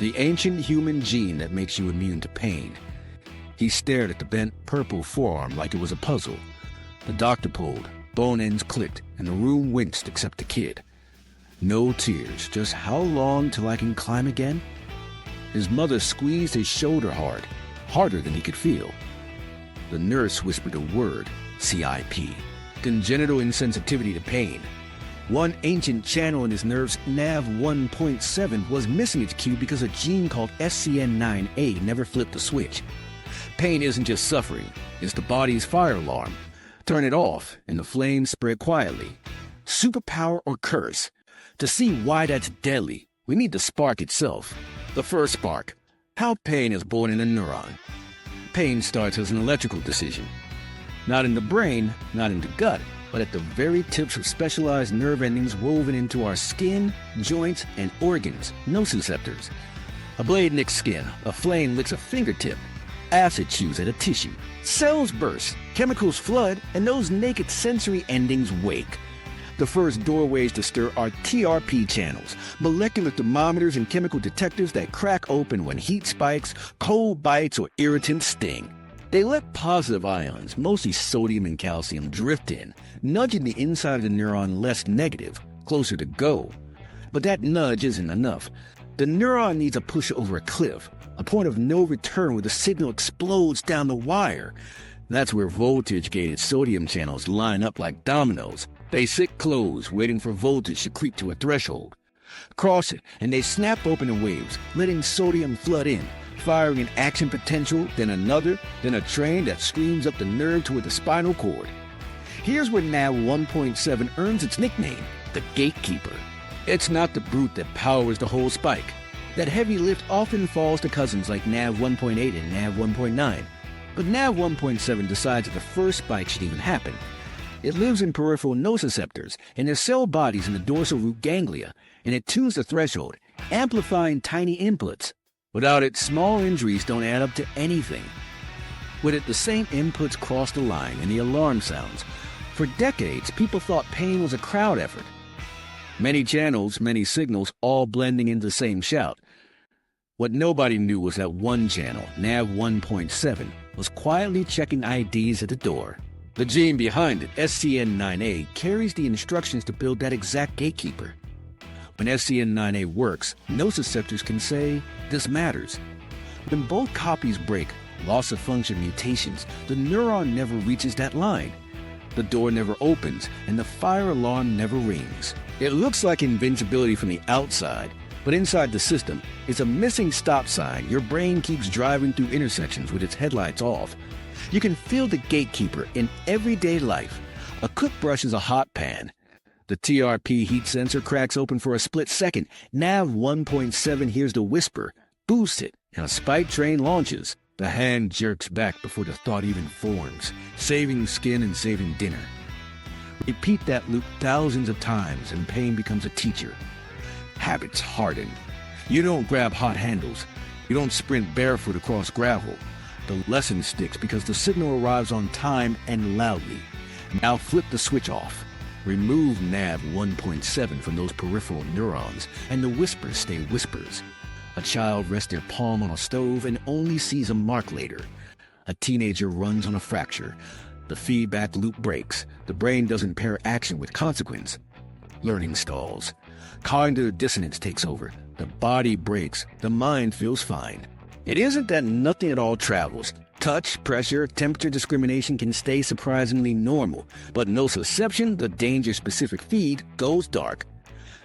the ancient human gene that makes you immune to pain. He stared at the bent purple forearm like it was a puzzle. The doctor pulled, bone ends clicked, and the room winced except the kid. No tears, just how long till I can climb again? His mother squeezed his shoulder hard, harder than he could feel. The nurse whispered a word, CIP, congenital insensitivity to pain. One ancient channel in his nerves, NAV 1.7, was missing its cue because a gene called SCN9A never flipped the switch. Pain isn't just suffering, it's the body's fire alarm. Turn it off, and the flames spread quietly. Superpower or curse? To see why that's deadly, we need the spark itself. The first spark. How pain is born in a neuron. Pain starts as an electrical decision. Not in the brain, not in the gut, but at the very tips of specialized nerve endings woven into our skin, joints, and organs, nociceptors. A blade nicks skin, a flame licks a fingertip. Acid chews at a tissue. Cells burst, chemicals flood, and those naked sensory endings wake. The first doorways to stir are TRP channels, molecular thermometers and chemical detectors that crack open when heat spikes, cold bites, or irritants sting. They let positive ions, mostly sodium and calcium, drift in, nudging the inside of the neuron less negative, closer to go. But that nudge isn't enough. The neuron needs a push over a cliff, a point of no return where the signal explodes down the wire. That's where voltage-gated sodium channels line up like dominoes. They sit closed, waiting for voltage to creep to a threshold. Cross it, and they snap open in waves, letting sodium flood in, firing an action potential, then another, then a train that screams up the nerve toward the spinal cord. Here's where NAV 1.7 earns its nickname, the gatekeeper. It's not the brute that powers the whole spike. That heavy lift often falls to cousins like NAV 1.8 and NAV 1.9. But NAV 1.7 decides that the first spike should even happen. It lives in peripheral nociceptors and their cell bodies in the dorsal root ganglia, and it tunes the threshold, amplifying tiny inputs. Without it, small injuries don't add up to anything. With it, the same inputs cross the line and the alarm sounds. For decades, people thought pain was a crowd effort. Many channels, many signals, all blending into the same shout. What nobody knew was that one channel, NAV 1.7, was quietly checking IDs at the door. The gene behind it, SCN9A, carries the instructions to build that exact gatekeeper. When SCN9A works, nociceptors can say, this matters. When both copies break, loss of function mutations, the neuron never reaches that line. The door never opens, and the fire alarm never rings. It looks like invincibility from the outside, but inside the system, it's a missing stop sign. Your brain keeps driving through intersections with its headlights off. You can feel the gatekeeper in everyday life. A cook brushes a hot pan. The TRP heat sensor cracks open for a split second. NAV 1.7 hears the whisper, boosts it, and a spike train launches. The hand jerks back before the thought even forms, saving skin and saving dinner. Repeat that loop thousands of times and pain becomes a teacher. Habits harden. You don't grab hot handles. You don't sprint barefoot across gravel. The lesson sticks because the signal arrives on time and loudly. Now flip the switch off. Remove NAV 1.7 from those peripheral neurons, and the whispers stay whispers. A child rests their palm on a stove and only sees a mark later. A teenager runs on a fracture. The feedback loop breaks. The brain doesn't pair action with consequence. Learning stalls. Cognitive dissonance takes over. The body breaks. The mind feels fine. It isn't that nothing at all travels. Touch, pressure, temperature discrimination can stay surprisingly normal. But nociception, the danger-specific feed, goes dark.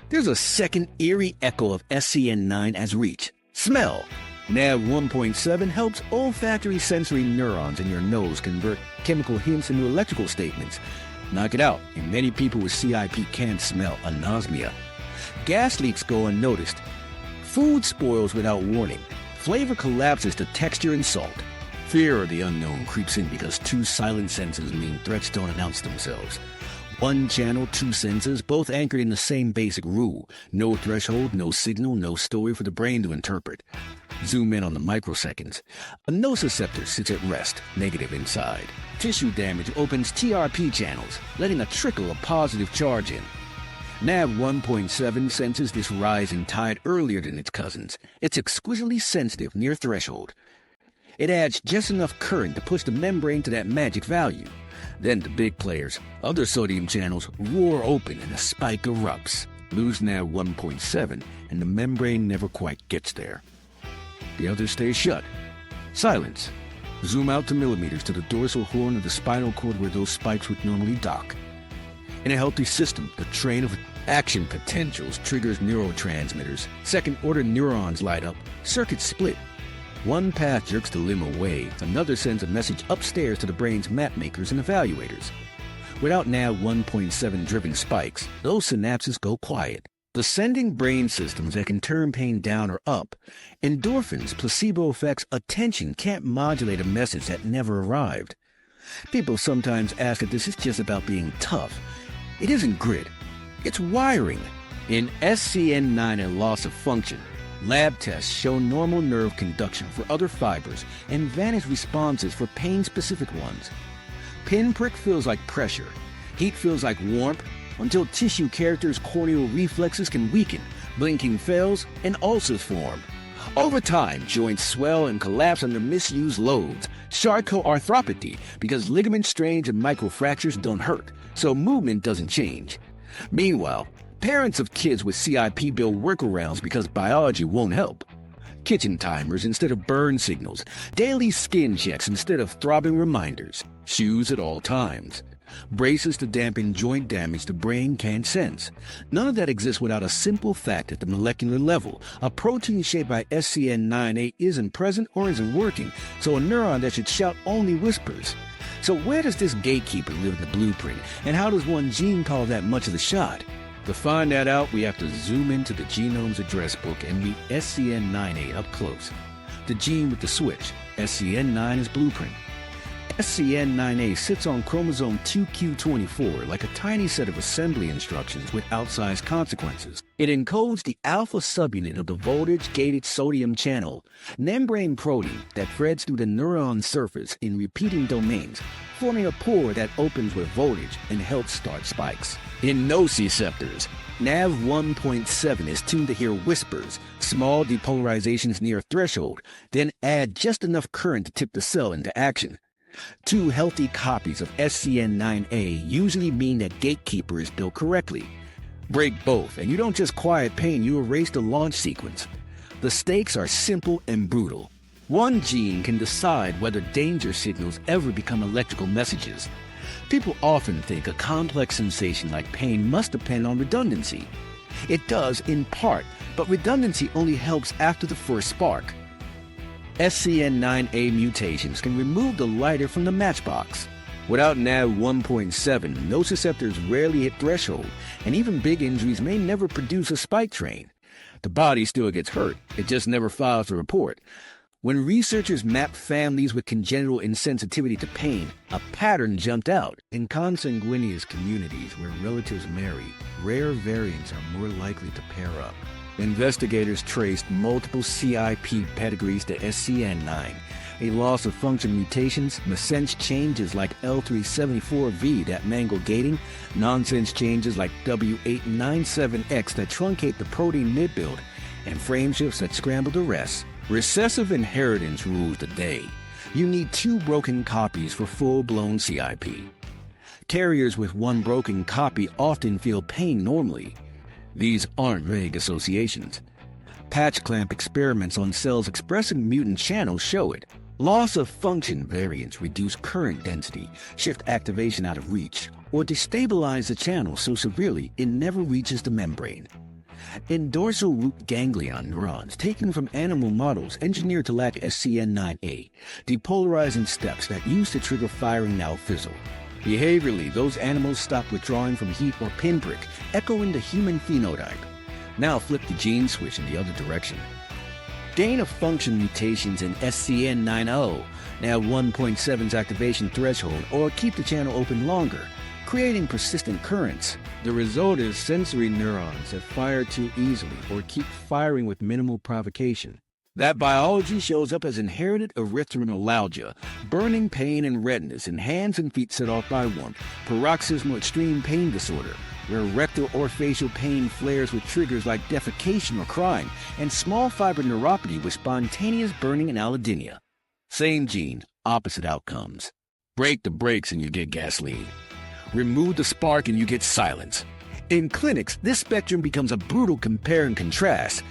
There's a second eerie echo of SCN9 as reach. Smell. NAV 1.7 helps olfactory sensory neurons in your nose convert chemical hints into electrical statements. Knock it out, and many people with CIP can't smell anosmia. Gas leaks go unnoticed. Food spoils without warning. Flavor collapses to texture and salt. Fear of the unknown creeps in because two silent senses mean threats don't announce themselves. One channel, two senses, both anchored in the same basic rule. No threshold, no signal, no story for the brain to interpret. Zoom in on the microseconds. A nociceptor sits at rest, negative inside. Tissue damage opens TRP channels, letting a trickle of positive charge in. NaV1.7 senses this rising tide earlier than its cousins. It's exquisitely sensitive near threshold. It adds just enough current to push the membrane to that magic value. Then the big players, other sodium channels, roar open and a spike erupts. Lose NaV1.7 and the membrane never quite gets there. The others stay shut. Silence. Zoom out to millimeters to the dorsal horn of the spinal cord where those spikes would normally dock. In a healthy system, the train of action potentials triggers neurotransmitters. Second-order neurons light up. Circuits split. One path jerks the limb away. Another sends a message upstairs to the brain's mapmakers and evaluators. Without NaV1.7-driven spikes, those synapses go quiet. The sending brain systems that can turn pain down or up. Endorphins, placebo effects, attention can't modulate a message that never arrived. People sometimes ask if this is just about being tough. It isn't grit. It's wiring. In SCN9 and loss of function, lab tests show normal nerve conduction for other fibers and vanished responses for pain-specific ones. Pinprick feels like pressure. Heat feels like warmth, until tissue characters' corneal reflexes can weaken, blinking fails, and ulcers form. Over time, joints swell and collapse under misused loads. Sarcoarthropathy, because ligament strains and microfractures don't hurt, so movement doesn't change. Meanwhile, parents of kids with CIP build workarounds because biology won't help. Kitchen timers instead of burn signals, daily skin checks instead of throbbing reminders, shoes at all times. Braces to dampen joint damage the brain can't sense. None of that exists without a simple fact at the molecular level. A protein shaped by SCN9A isn't present or isn't working, so a neuron that should shout only whispers. So where does this gatekeeper live in the blueprint, and how does one gene call that much of the shot? To find that out, we have to zoom into the genome's address book and meet SCN9A up close. The gene with the switch, SCN9 is blueprint. SCN9A sits on chromosome 2q24 like a tiny set of assembly instructions with outsized consequences. It encodes the alpha subunit of the voltage-gated sodium channel, membrane protein that threads through the neuron surface in repeating domains, forming a pore that opens with voltage and helps start spikes. In nociceptors, NaV1.7 is tuned to hear whispers, small depolarizations near threshold, then add just enough current to tip the cell into action. Two healthy copies of SCN9A usually mean that gatekeeper is built correctly. Break both, and you don't just quiet pain, you erase the launch sequence. The stakes are simple and brutal. One gene can decide whether danger signals ever become electrical messages. People often think a complex sensation like pain must depend on redundancy. It does in part, but redundancy only helps after the first spark. SCN9A mutations can remove the lighter from the matchbox. Without NaV1.7, nociceptors rarely hit threshold, and even big injuries may never produce a spike train. The body still gets hurt, it just never files a report. When researchers mapped families with congenital insensitivity to pain, a pattern jumped out. In consanguineous communities where relatives marry, rare variants are more likely to pair up. Investigators traced multiple CIP pedigrees to SCN9, a loss-of-function mutations, missense changes like L374V that mangle gating, nonsense changes like W897X that truncate the protein mid-build, and frame shifts that scramble the rest. Recessive inheritance rules the day. You need 2 broken copies for full-blown CIP. Terriers with 1 broken copy often feel pain normally. These aren't vague associations. Patch clamp experiments on cells expressing mutant channels show it. Loss-of-function variants reduce current density, shift activation out of reach, or destabilize the channel so severely it never reaches the membrane. In dorsal root ganglion neurons taken from animal models engineered to lack SCN9A, depolarizing steps that used to trigger firing now fizzle. Behaviorally, those animals stop withdrawing from heat or pinprick, echoing the human phenotype. Now flip the gene switch in the other direction. Gain-of-function mutations in SCN9O, NaV1.7's activation threshold, or keep the channel open longer, creating persistent currents. The result is sensory neurons that fire too easily or keep firing with minimal provocation. That biology shows up as inherited erythromelalgia, burning pain and redness in hands and feet set off by warmth, paroxysmal extreme pain disorder, where rectal or facial pain flares with triggers like defecation or crying, and small fiber neuropathy with spontaneous burning and allodynia. Same gene, opposite outcomes. Break the brakes and you get gasoline. Remove the spark and you get silence. In clinics, this spectrum becomes a brutal compare and contrast.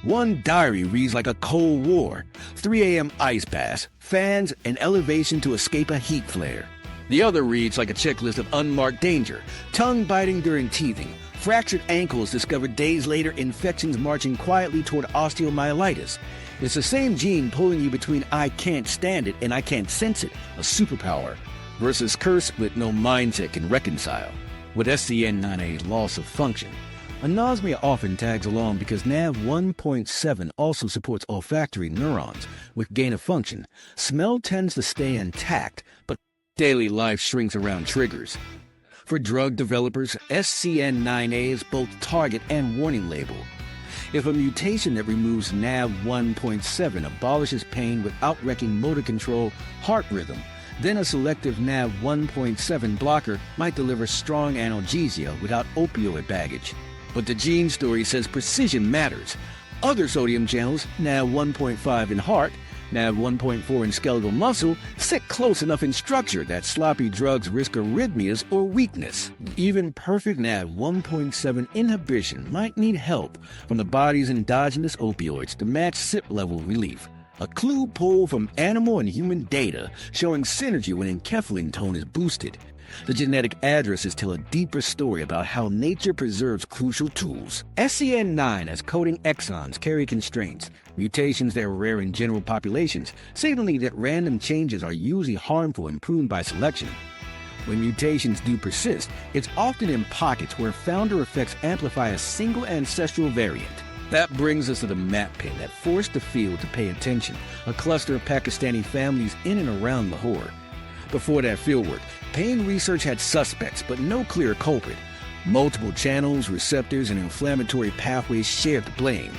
One diary reads like a Cold War, 3 a.m. ice baths, fans, and elevation to escape a heat flare. The other reads like a checklist of unmarked danger, tongue biting during teething, fractured ankles discovered days later, infections marching quietly toward osteomyelitis. It's the same gene pulling you between I can't stand it and I can't sense it, a superpower, versus curse split no mindset can reconcile. With SCN9A loss of function, anosmia often tags along because NAV 1.7 also supports olfactory neurons. With gain of function, smell tends to stay intact, but daily life shrinks around triggers. For drug developers, SCN9A is both target and warning label. If a mutation that removes NAV 1.7 abolishes pain without wrecking motor control, heart rhythm, then a selective NAV 1.7 blocker might deliver strong analgesia without opioid baggage. But the gene story says precision matters. Other sodium channels, NAV 1.5 in heart, NAV 1.4 in skeletal muscle, sit close enough in structure that sloppy drugs risk arrhythmias or weakness. Even perfect NAV 1.7 inhibition might need help from the body's endogenous opioids to match CYP level relief. A clue pulled from animal and human data showing synergy when enkephalin tone is boosted. The genetic addresses tell a deeper story about how nature preserves crucial tools. SCN9 as coding exons carry constraints, mutations that are rare in general populations, signaling that random changes are usually harmful and pruned by selection. When mutations do persist, it's often in pockets where founder effects amplify a single ancestral variant. That brings us to the map pin that forced the field to pay attention, a cluster of Pakistani families in and around Lahore. Before that fieldwork, pain research had suspects, but no clear culprit. Multiple channels, receptors, and inflammatory pathways shared the blame.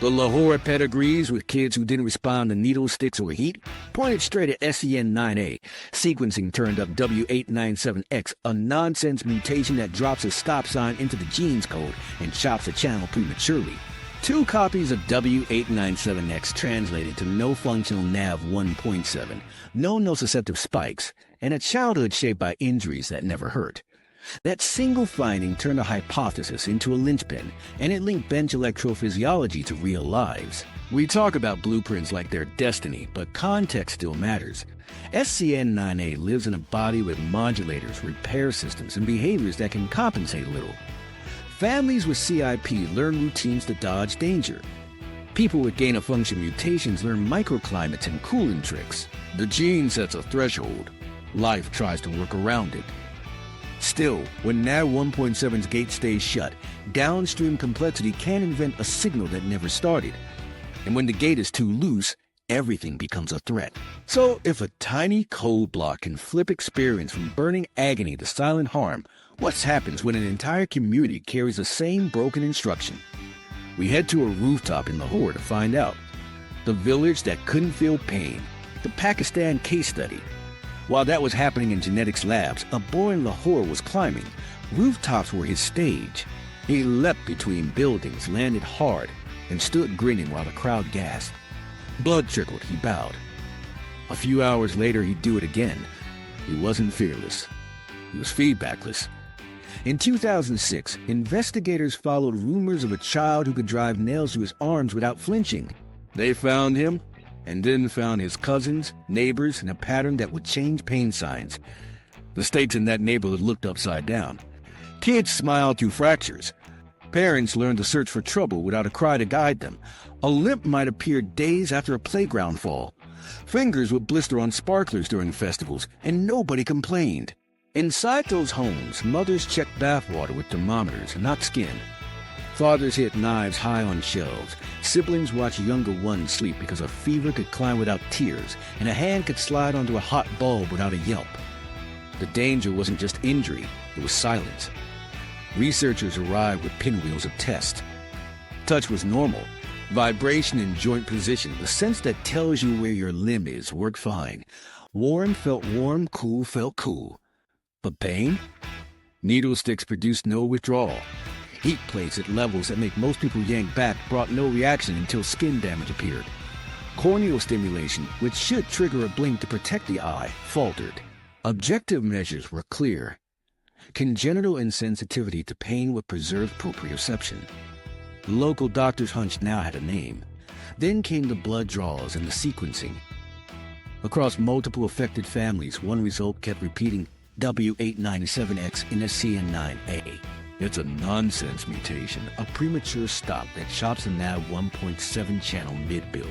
The Lahore pedigrees with kids who didn't respond to needles, sticks, or heat pointed straight at SCN9A. Sequencing turned up W897X, a nonsense mutation that drops a stop sign into the genes code and chops a channel prematurely. 2 copies of W897X translated to no functional NAV 1.7, no nociceptive spikes, and a childhood shaped by injuries that never hurt. That single finding turned a hypothesis into a linchpin, and it linked bench electrophysiology to real lives. We talk about blueprints like their destiny, but context still matters. SCN9A lives in a body with modulators, repair systems, and behaviors that can compensate a little. Families with CIP learn routines to dodge danger. People with gain-of-function mutations learn microclimates and cooling tricks. The gene sets a threshold. Life tries to work around it. Still, when NAV 1.7's gate stays shut, downstream complexity can invent a signal that never started. And when the gate is too loose, everything becomes a threat. So if a tiny code block can flip experience from burning agony to silent harm, what happens when an entire community carries the same broken instruction? We head to a rooftop in Lahore to find out. The village that couldn't feel pain. The Pakistan case study. While that was happening in genetics labs, a boy in Lahore was climbing. Rooftops were his stage. He leapt between buildings, landed hard, and stood grinning while the crowd gasped. Blood trickled, he bowed. A few hours later, he'd do it again. He wasn't fearless. He was feedbackless. In 2006, investigators followed rumors of a child who could drive nails through his arms without flinching. They found him, and then found his cousins, neighbors, in a pattern that would change pain signs. The stakes in that neighborhood looked upside down. Kids smiled through fractures. Parents learned to search for trouble without a cry to guide them. A limp might appear days after a playground fall. Fingers would blister on sparklers during festivals, and nobody complained. Inside those homes, mothers checked bathwater with thermometers, not skin. Fathers hid knives high on shelves. Siblings watched younger ones sleep because a fever could climb without tears, and a hand could slide onto a hot bulb without a yelp. The danger wasn't just injury, it was silence. Researchers arrived with pinwheels of tests. Touch was normal. Vibration in joint position, the sense that tells you where your limb is, worked fine. Warm felt warm, cool felt cool. But pain? Needle sticks produced no withdrawal. Heat plates at levels that make most people yank back brought no reaction until skin damage appeared. Corneal stimulation, which should trigger a blink to protect the eye, faltered. Objective measures were clear. Congenital insensitivity to pain with preserved proprioception. The local doctor's hunch now had a name. Then came the blood draws and the sequencing. Across multiple affected families, one result kept repeating W897X in the CN9A. It's a nonsense mutation, a premature stop that chops the NAV 1.7 channel mid-build.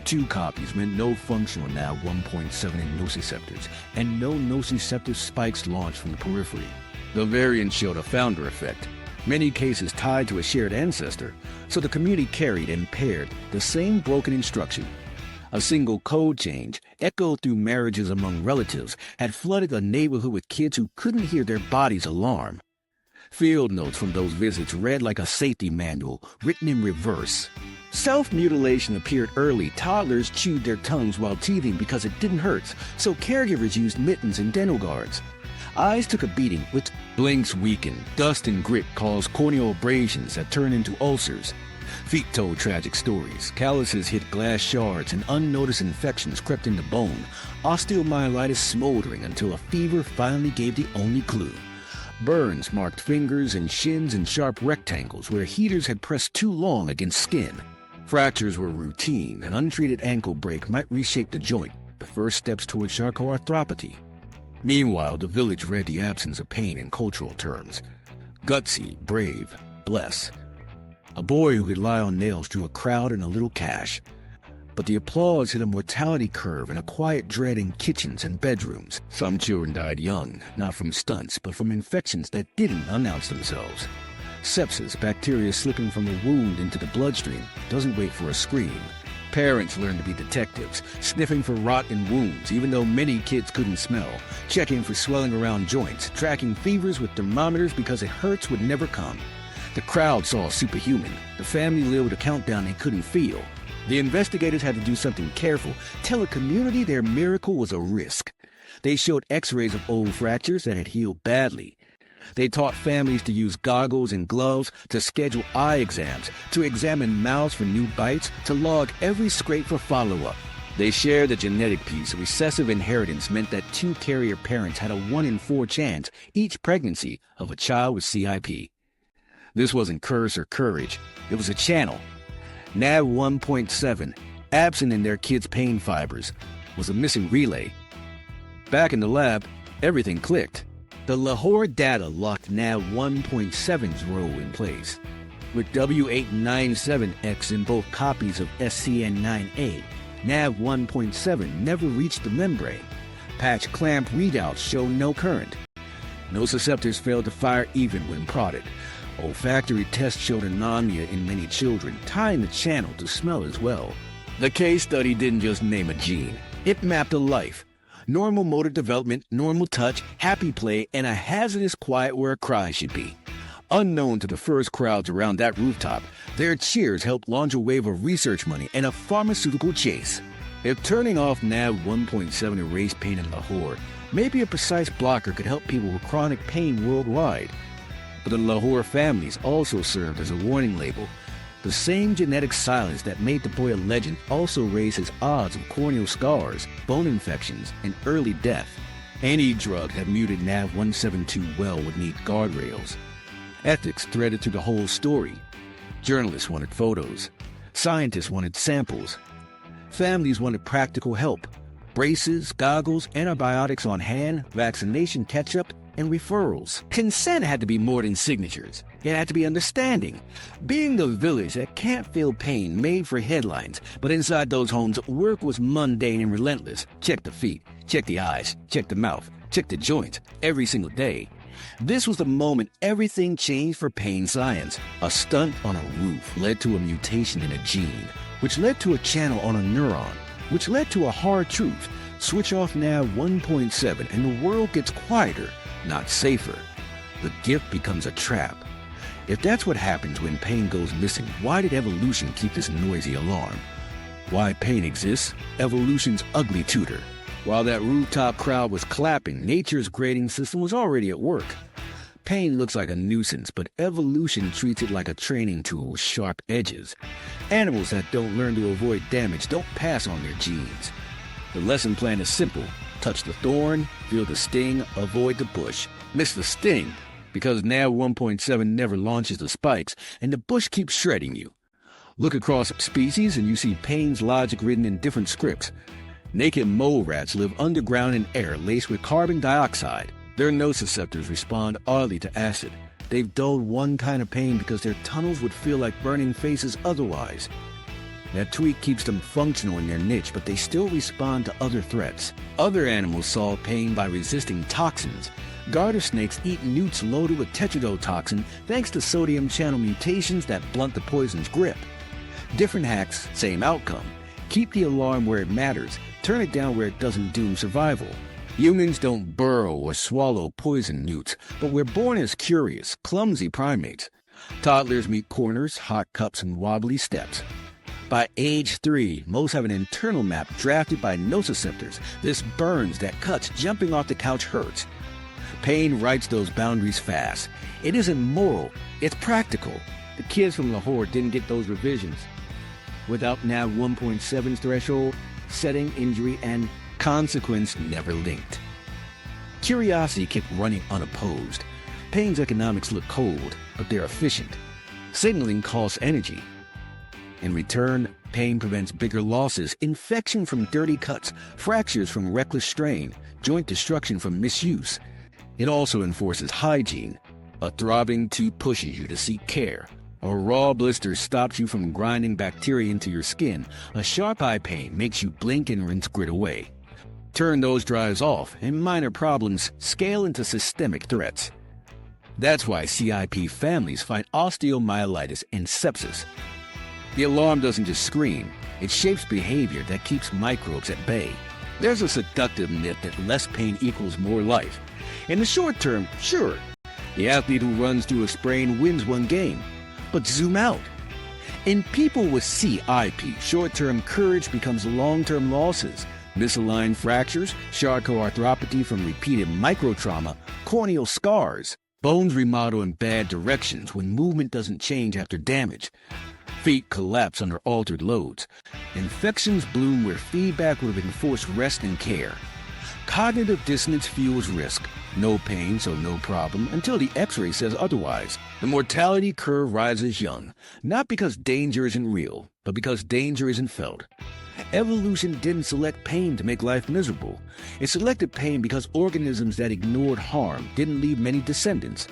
2 copies meant no functional NAV 1.7 in nociceptors, and no nociceptor spikes launched from the periphery. The variant showed a founder effect, many cases tied to a shared ancestor, so the community carried and paired the same broken instruction. A single code change, echoed through marriages among relatives, had flooded a neighborhood with kids who couldn't hear their body's alarm. Field notes from those visits read like a safety manual, written in reverse. Self-mutilation appeared early. Toddlers chewed their tongues while teething because it didn't hurt, so caregivers used mittens and dental guards. Eyes took a beating, with blinks weakened. Dust and grit caused corneal abrasions that turned into ulcers. Feet told tragic stories. Calluses hit glass shards and unnoticed infections crept into bone. Osteomyelitis smoldering until a fever finally gave the only clue. Burns marked fingers and shins in sharp rectangles where heaters had pressed too long against skin. Fractures were routine. An untreated ankle break might reshape the joint, the first steps toward Charcot-arthropathy. Meanwhile, the village read the absence of pain in cultural terms. Gutsy, brave, bless. A boy who could lie on nails drew a crowd and a little cash. But the applause hit a mortality curve and a quiet dread in kitchens and bedrooms. Some children died young, not from stunts, but from infections that didn't announce themselves. Sepsis, bacteria slipping from a wound into the bloodstream, doesn't wait for a scream. Parents learned to be detectives, sniffing for rot in wounds, even though many kids couldn't smell, checking for swelling around joints, tracking fevers with thermometers because it hurts would never come. The crowd saw a superhuman. The family lived a countdown they couldn't feel. The investigators had to do something careful, tell a community their miracle was a risk. They showed x-rays of old fractures that had healed badly. They taught families to use goggles and gloves, to schedule eye exams, to examine mouths for new bites, to log every scrape for follow-up. They shared the genetic piece. Recessive inheritance meant that 2 carrier parents had a 1 in 4 chance each pregnancy of a child with CIP. This wasn't curse or courage. It was a channel. NAV 1.7, absent in their kids' pain fibers, was a missing relay. Back in the lab, everything clicked. The Lahore data locked NAV 1.7's role in place. With W897X in both copies of SCN9A, NAV 1.7 never reached the membrane. Patch clamp readouts show no current. Nociceptors failed to fire even when prodded. Olfactory tests showed anosmia in many children, tying the channel to smell as well. The case study didn't just name a gene. It mapped a life. Normal motor development, normal touch, happy play, and a hazardous quiet where a cry should be. Unknown to the first crowds around that rooftop, their cheers helped launch a wave of research money and a pharmaceutical chase. If turning off NAV 1.7 erased pain in Lahore, maybe a precise blocker could help people with chronic pain worldwide. But the Lahore families also served as a warning label. The same genetic silence that made the boy a legend also raised his odds of corneal scars, bone infections, and early death. Any drug that muted NAV 172 well would need guardrails. Ethics threaded through the whole story. Journalists wanted photos. Scientists wanted samples. Families wanted practical help. Braces, goggles, antibiotics on hand, vaccination catch-up, and referrals. Consent had to be more than signatures. It had to be understanding. Being the village that can't feel pain made for headlines, but inside those homes, work was mundane and relentless. Check the feet, check the eyes, check the mouth, check the joints, every single day. This was the moment everything changed for pain science. A stunt on a roof led to a mutation in a gene, which led to a channel on a neuron, which led to a hard truth. Switch off NAV 1.7 and the world gets quieter, not safer. The gift becomes a trap. If that's what happens when pain goes missing, why did evolution keep this noisy alarm? Why pain exists? Evolution's ugly tutor. While that rooftop crowd was clapping, nature's grading system was already at work. Pain looks like a nuisance, but evolution treats it like a training tool with sharp edges. Animals that don't learn to avoid damage don't pass on their genes. The lesson plan is simple. Touch the thorn, feel the sting, avoid the bush. Miss the sting, because NAV 1.7 never launches the spikes, and the bush keeps shredding you. Look across species and you see Pain's logic written in different scripts. Naked mole rats live underground in air laced with carbon dioxide. Their nociceptors respond oddly to acid. They've dulled one kind of pain because their tunnels would feel like burning faces otherwise. That tweak keeps them functional in their niche, but they still respond to other threats. Other animals solve pain by resisting toxins. Garter snakes eat newts loaded with tetrodotoxin thanks to sodium channel mutations that blunt the poison's grip. Different hacks, same outcome. Keep the alarm where it matters. Turn it down where it doesn't doom survival. Humans don't burrow or swallow poison newts, but we're born as curious, clumsy primates. Toddlers meet corners, hot cups, and wobbly steps. By age 3, most have an internal map drafted by nociceptors. This burns, that cuts, jumping off the couch hurts. Pain writes those boundaries fast. It isn't moral, it's practical. The kids from Lahore didn't get those revisions. Without NAV 1.7's threshold, setting, injury, and consequence never linked. Curiosity kept running unopposed. Pain's economics look cold, but they're efficient. Signaling costs energy. In return, pain prevents bigger losses, infection from dirty cuts, fractures from reckless strain, joint destruction from misuse. It also enforces hygiene. A throbbing tooth pushes you to seek care. A raw blister stops you from grinding bacteria into your skin. A sharp eye pain makes you blink and rinse grit away. Turn those drives off, and minor problems scale into systemic threats. That's why CIP families fight osteomyelitis and sepsis. The alarm doesn't just scream, it shapes behavior that keeps microbes at bay. There's a seductive myth that less pain equals more life. In the short term, sure, the athlete who runs through a sprain wins one game. But zoom out. In people with CIP, short-term courage becomes long-term losses. Misaligned fractures, Charcot arthropathy from repeated microtrauma, corneal scars. Bones remodel in bad directions when movement doesn't change after damage. Feet collapse under altered loads. Infections bloom where feedback would have been forced rest and care. Cognitive dissonance fuels risk. No pain, so no problem, until the x-ray says otherwise. The mortality curve rises young, not because danger isn't real, but because danger isn't felt. Evolution didn't select pain to make life miserable. It selected pain because organisms that ignored harm didn't leave many descendants.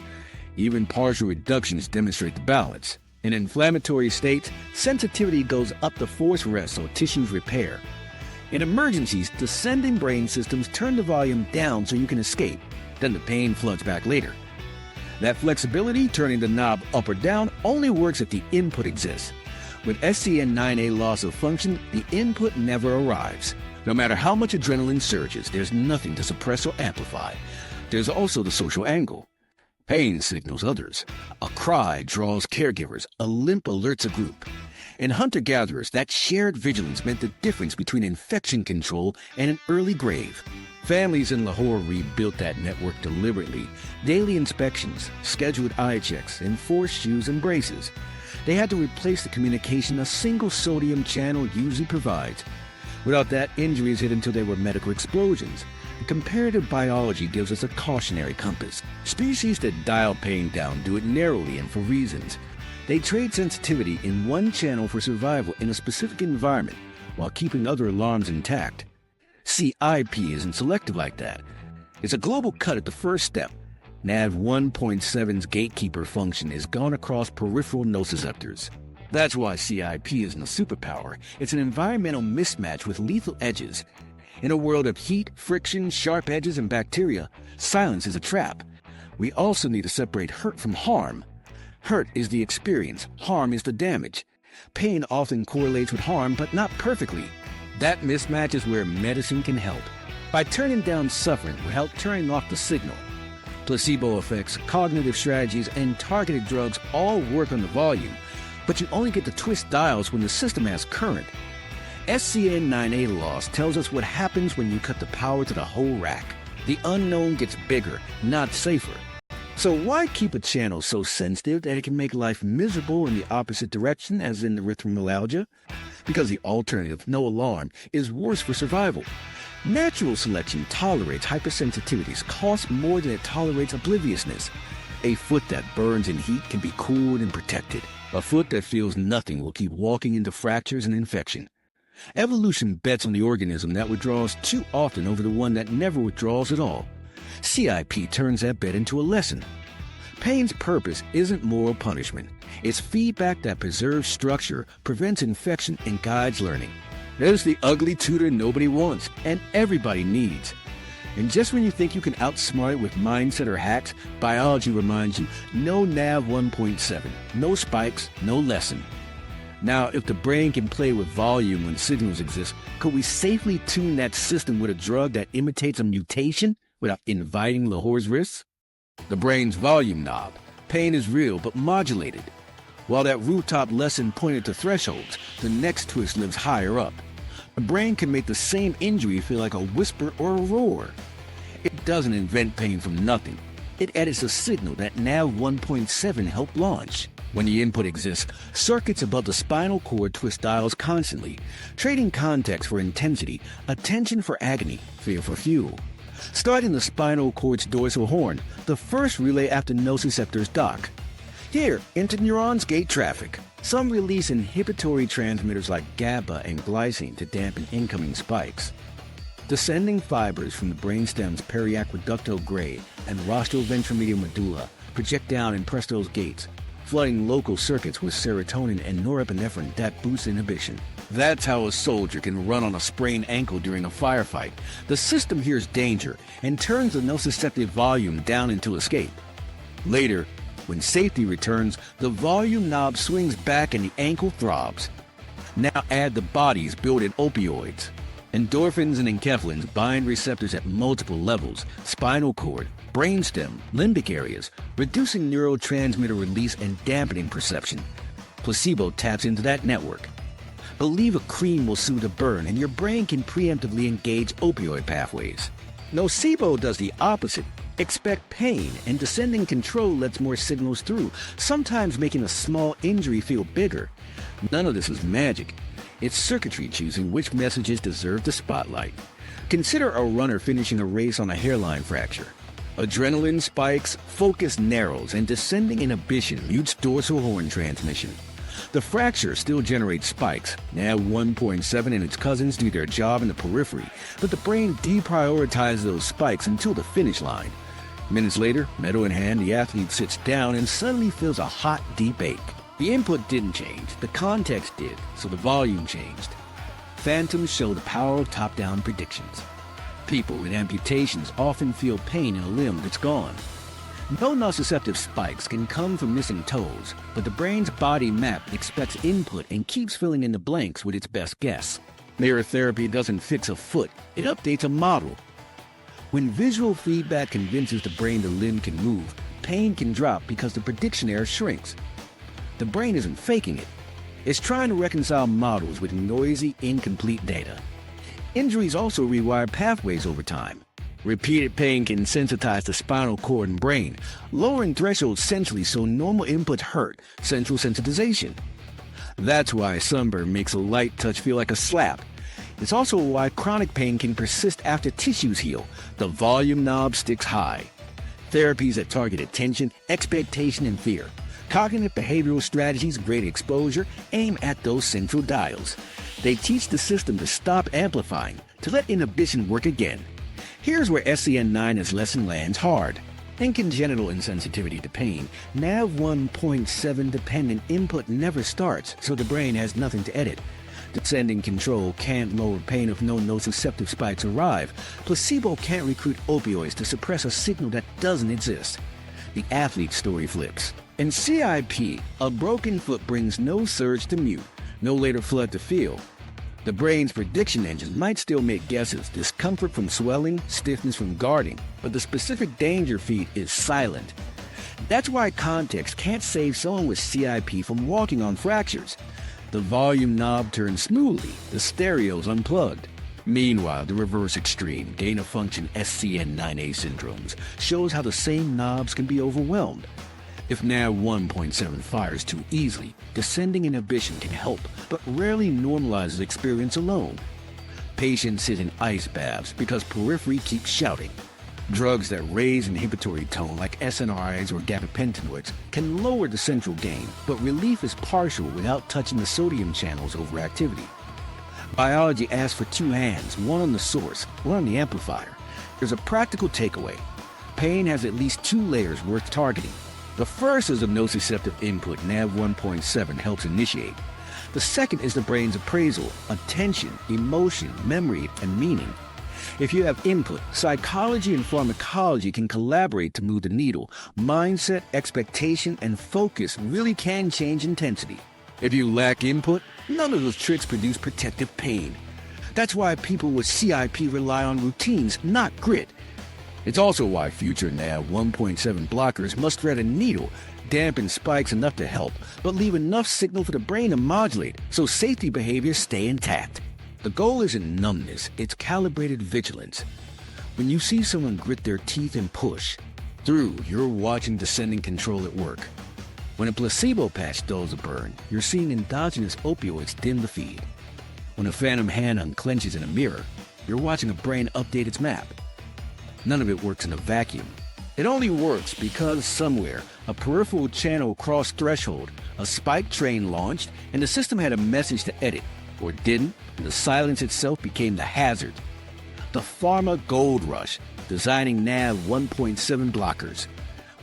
Even partial reductions demonstrate the balance. In inflammatory states, sensitivity goes up to force rest so tissues repair. In emergencies, descending brain systems turn the volume down so you can escape. Then the pain floods back later. That flexibility, turning the knob up or down, only works if the input exists. With SCN9A loss of function, the input never arrives. No matter how much adrenaline surges, there's nothing to suppress or amplify. There's also the social angle. Pain signals others. A cry draws caregivers. A limp alerts a group. In hunter-gatherers, that shared vigilance meant the difference between infection control and an early grave. Families in Lahore rebuilt that network deliberately. Daily inspections, scheduled eye checks, enforced shoes and braces. They had to replace the communication a single sodium channel usually provides. Without that, injuries hit until they were medical explosions. Comparative biology gives us a cautionary compass. Species that dial pain down do it narrowly and for reasons. They trade sensitivity in one channel for survival in a specific environment while keeping other alarms intact. CIP isn't selective like that. It's a global cut at the first step. NAV 1.7's gatekeeper function is gone across peripheral nociceptors. That's why CIP isn't a superpower. It's an environmental mismatch with lethal edges. In a world of heat, friction, sharp edges, and bacteria, silence is a trap. We also need to separate hurt from harm. Hurt is the experience, harm is the damage. Pain often correlates with harm, but not perfectly. That mismatch is where medicine can help. By turning down suffering, we help turning off the signal. Placebo effects, cognitive strategies, and targeted drugs all work on the volume, but you only get to twist dials when the system has current. SCN9A loss tells us what happens when you cut the power to the whole rack. The unknown gets bigger, not safer. So why keep a channel so sensitive that it can make life miserable in the opposite direction, as in erythromelalgia? Because the alternative, no alarm, is worse for survival. Natural selection tolerates hypersensitivities costs more than it tolerates obliviousness. A foot that burns in heat can be cooled and protected. A foot that feels nothing will keep walking into fractures and infection. Evolution bets on the organism that withdraws too often over the one that never withdraws at all. CIP turns that bet into a lesson. Pain's purpose isn't moral punishment. It's feedback that preserves structure, prevents infection, and guides learning. There's the ugly tutor nobody wants, and everybody needs. And just when you think you can outsmart it with mindset or hacks, biology reminds you, no nav 1.7, no spikes, no lesson. Now, if the brain can play with volume when signals exist, could we safely tune that system with a drug that imitates a mutation without inviting Lahore's risks? The brain's volume knob. Pain is real but modulated. While that rooftop lesson pointed to thresholds, the next twist lives higher up. The brain can make the same injury feel like a whisper or a roar. It doesn't invent pain from nothing. It edits a signal that nav 1.7 helped launch. When the input exists, circuits above the spinal cord twist dials constantly, trading context for intensity, attention for agony, fear for fuel. Starting the spinal cord's dorsal horn, the first relay after nociceptors dock. Here, interneurons gate traffic. Some release inhibitory transmitters like GABA and glycine to dampen incoming spikes. Descending fibers from the brainstem's periaqueductal gray and rostroventromedial medulla project down and press those gates, flooding local circuits with serotonin and norepinephrine that boosts inhibition. That's how a soldier can run on a sprained ankle during a firefight. The system hears danger and turns the nociceptive volume down into escape. Later, when safety returns, the volume knob swings back and the ankle throbs. Now add the body's built-in opioids. Endorphins and enkephalins bind receptors at multiple levels: spinal cord, brainstem, limbic areas, reducing neurotransmitter release and dampening perception. Placebo taps into that network. Believe a cream will soothe a burn and your brain can preemptively engage opioid pathways. Nocebo does the opposite. Expect pain, and descending control lets more signals through, sometimes making a small injury feel bigger. None of this is magic. It's circuitry choosing which messages deserve the spotlight. Consider a runner finishing a race on a hairline fracture. Adrenaline spikes, focus narrows, and descending inhibition mutes dorsal horn transmission. The fracture still generates spikes. Nav 1.7 and its cousins do their job in the periphery, but the brain deprioritizes those spikes until the finish line. Minutes later, medal in hand, the athlete sits down and suddenly feels a hot, deep ache. The input didn't change, the context did, so the volume changed. Phantoms show the power of top-down predictions. People with amputations often feel pain in a limb that's gone. No nociceptive spikes can come from missing toes, but the brain's body map expects input and keeps filling in the blanks with its best guess. Mirror therapy doesn't fix a foot, it updates a model. When visual feedback convinces the brain the limb can move, pain can drop because the prediction error shrinks. The brain isn't faking it. It's trying to reconcile models with noisy, incomplete data. Injuries also rewire pathways over time. Repeated pain can sensitize the spinal cord and brain, lowering thresholds centrally so normal inputs hurt, central sensitization. That's why sunburn makes a light touch feel like a slap. It's also why chronic pain can persist after tissues heal. The volume knob sticks high. Therapies that target attention, expectation, and fear. Cognitive behavioral strategies, great exposure, aim at those central dials. They teach the system to stop amplifying, to let inhibition work again. Here's where SCN9's lesson lands hard. In congenital insensitivity to pain, nav 1.7 dependent input never starts, so the brain has nothing to edit. Descending control can't lower pain if no nociceptive spikes arrive. Placebo can't recruit opioids to suppress a signal that doesn't exist. The athlete's story flips. In CIP, a broken foot brings no surge to mute, no later flood to feel. The brain's prediction engine might still make guesses, discomfort from swelling, stiffness from guarding, but the specific danger feed is silent. That's why context can't save someone with CIP from walking on fractures. The volume knob turns smoothly, the stereo's unplugged. Meanwhile, the reverse extreme, gain-of-function SCN9A syndromes, shows how the same knobs can be overwhelmed. If NaV1.7 fires too easily, descending inhibition can help, but rarely normalizes experience alone. Patients sit in ice baths because periphery keeps shouting. Drugs that raise inhibitory tone, like SNRIs or gabapentinoids, can lower the central gain, but relief is partial without touching the sodium channels overactivity. Biology asks for two hands, one on the source, one on the amplifier. There's a practical takeaway. Pain has at least two layers worth targeting. The first is the nociceptive input NaV1.7 helps initiate. The second is the brain's appraisal, attention, emotion, memory, and meaning. If you have input, psychology and pharmacology can collaborate to move the needle. Mindset, expectation, and focus really can change intensity. If you lack input, none of those tricks produce protective pain. That's why people with CIP rely on routines, not grit. It's also why future NaV1.7 blockers must thread a needle, dampen spikes enough to help, but leave enough signal for the brain to modulate so safety behaviors stay intact. The goal isn't numbness, it's calibrated vigilance. When you see someone grit their teeth and push through, you're watching descending control at work. When a placebo patch dulls a burn, you're seeing endogenous opioids dim the feed. When a phantom hand unclenches in a mirror, you're watching a brain update its map. None of it works in a vacuum. It only works because somewhere, a peripheral channel crossed threshold, a spike train launched, and the system had a message to edit, or didn't, and the silence itself became the hazard. The Pharma gold rush, designing NaV1.7 blockers.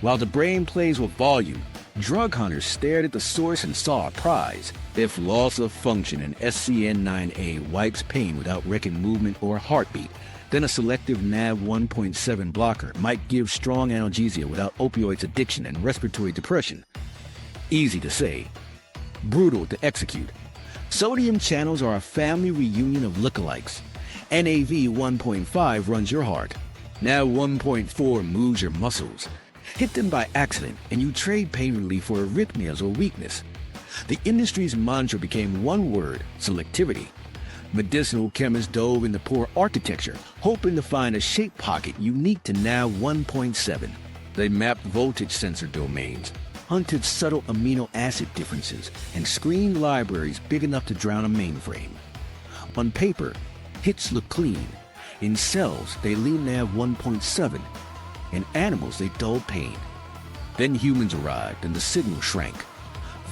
While the brain plays with volume, drug hunters stared at the source and saw a prize. If loss of function in SCN9A wipes pain without wrecking movement or heartbeat, then a selective NaV1.7 blocker might give strong analgesia without opioids addiction and respiratory depression. Easy to say, brutal to execute. Sodium channels are a family reunion of lookalikes. NaV1.5 runs your heart. NaV1.4 moves your muscles. Hit them by accident, and you trade pain relief for arrhythmias or weakness. The industry's mantra became one word: selectivity. Medicinal chemists dove into poor architecture, hoping to find a shape pocket unique to NaV1.7. They mapped voltage sensor domains, hunted subtle amino acid differences, and screened libraries big enough to drown a mainframe. On paper, hits look clean. In cells, they lean NaV1.7. In animals, they dulled pain. Then humans arrived, and the signal shrank.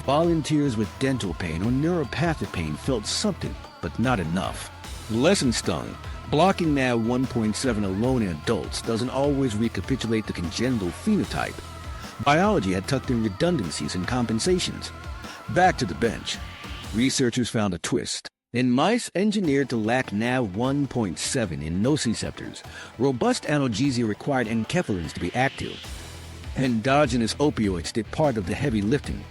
Volunteers with dental pain or neuropathic pain felt something, but not enough. Lesson stung. Blocking NaV1.7 alone in adults doesn't always recapitulate the congenital phenotype. Biology had tucked in redundancies and compensations. Back to the bench. Researchers found a twist. In mice engineered to lack NaV1.7 in nociceptors, robust analgesia required enkephalins to be active. Endogenous opioids did part of the heavy lifting.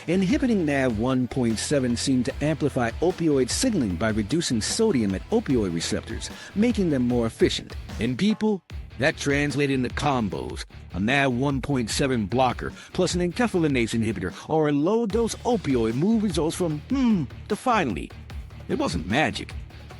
Inhibiting NaV1.7 seemed to amplify opioid signaling by reducing sodium at opioid receptors, making them more efficient. In people, that translated into combos: a NaV1.7 blocker plus an enkephalinase inhibitor or a low-dose opioid move results from to finally. It wasn't magic.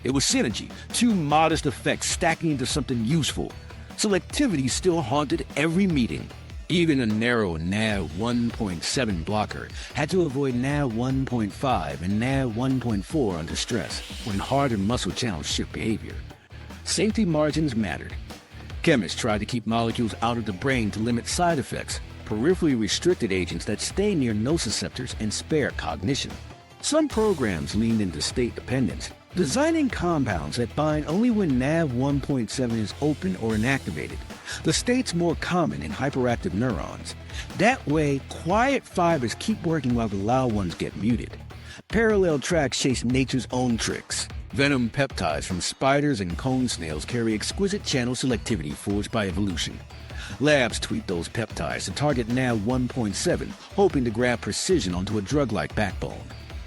It was synergy, two modest effects stacking into something useful. Selectivity still haunted every meeting. Even a narrow NaV1.7 blocker had to avoid NaV1.5 and NaV1.4 under stress when heart and muscle channels shift behavior. Safety margins mattered. Chemists tried to keep molecules out of the brain to limit side effects, peripherally restricted agents that stay near nociceptors and spare cognition. Some programs leaned into state dependence, designing compounds that bind only when NaV1.7 is open or inactivated, the states more common in hyperactive neurons. That way, quiet fibers keep working while the loud ones get muted. Parallel tracks chase nature's own tricks. Venom peptides from spiders and cone snails carry exquisite channel selectivity forged by evolution. Labs tweak those peptides to target NaV1.7, hoping to grab precision onto a drug-like backbone.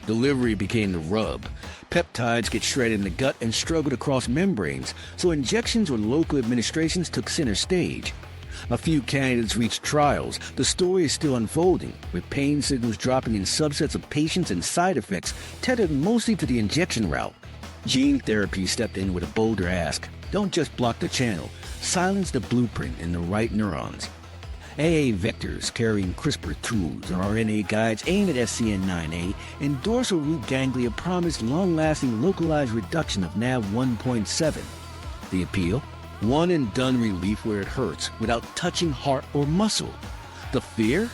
Delivery became the rub. Peptides get shredded in the gut and struggled across membranes, so injections or local administrations took center stage. A few candidates reached trials. The story is still unfolding, with pain signals dropping in subsets of patients and side effects tethered mostly to the injection route. Gene therapy stepped in with a bolder ask. Don't just block the channel. Silence the blueprint in the right neurons. AA vectors carrying CRISPR tools or RNA guides aimed at SCN9A and dorsal root ganglia promised long-lasting localized reduction of NaV1.7. The appeal? One-and-done relief where it hurts without touching heart or muscle. The fear?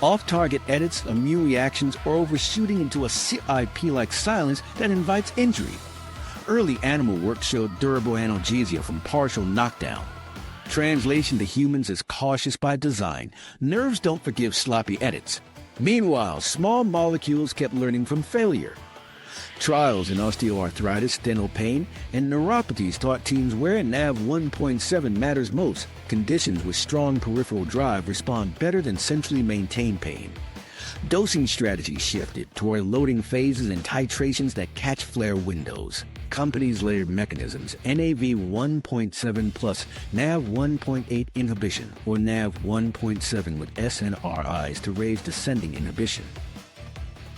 Off-target edits, immune reactions, or overshooting into a CIP-like silence that invites injury. Early animal work showed durable analgesia from partial knockdown. Translation to humans is cautious by design. Nerves don't forgive sloppy edits. Meanwhile, small molecules kept learning from failure. Trials in osteoarthritis, dental pain, and neuropathies taught teams where NaV1.7 matters most. Conditions with strong peripheral drive respond better than centrally maintained pain. Dosing strategies shifted toward loading phases and titrations that catch flare windows. Companies layered mechanisms, NaV1.7 plus NaV1.8 inhibition, or NaV1.7 with SNRIs to raise descending inhibition.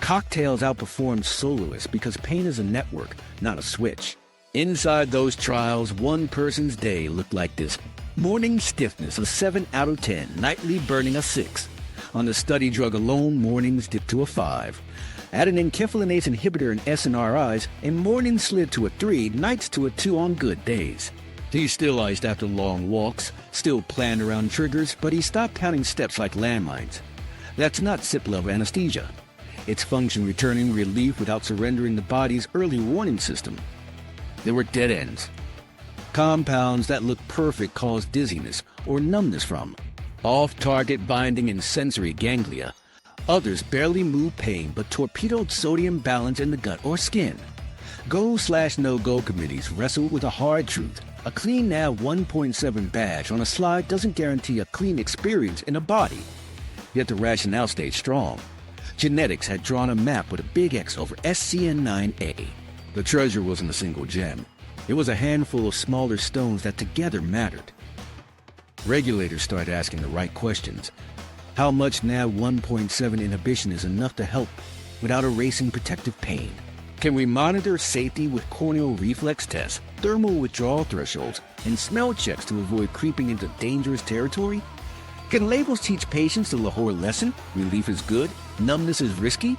Cocktails outperformed soloists because pain is a network, not a switch. Inside those trials, one person's day looked like this. Morning stiffness, a 7 out of 10, nightly burning a 6. On the study drug alone, mornings dipped to a 5. Add an enkephalinase inhibitor and SNRIs, and mornings slid to a 3, nights to a 2 on good days. He still iced after long walks, still planned around triggers, but he stopped counting steps like landmines. That's not SIP-level anesthesia. It's function returning relief without surrendering the body's early warning system. There were dead ends. Compounds that looked perfect caused dizziness or numbness from off-target binding in sensory ganglia. Others barely moved pain but torpedoed sodium balance in the gut or skin. Go/no-go committees wrestled with a hard truth. A clean NaV1.7 badge on a slide doesn't guarantee a clean experience in a body. Yet the rationale stayed strong. Genetics had drawn a map with a big X over SCN9A. The treasure wasn't a single gem. It was a handful of smaller stones that together mattered. Regulators started asking the right questions. How much NaV1.7 inhibition is enough to help without erasing protective pain? Can we monitor safety with corneal reflex tests, thermal withdrawal thresholds, and smell checks to avoid creeping into dangerous territory? Can labels teach patients the Lahore lesson? Relief is good, numbness is risky?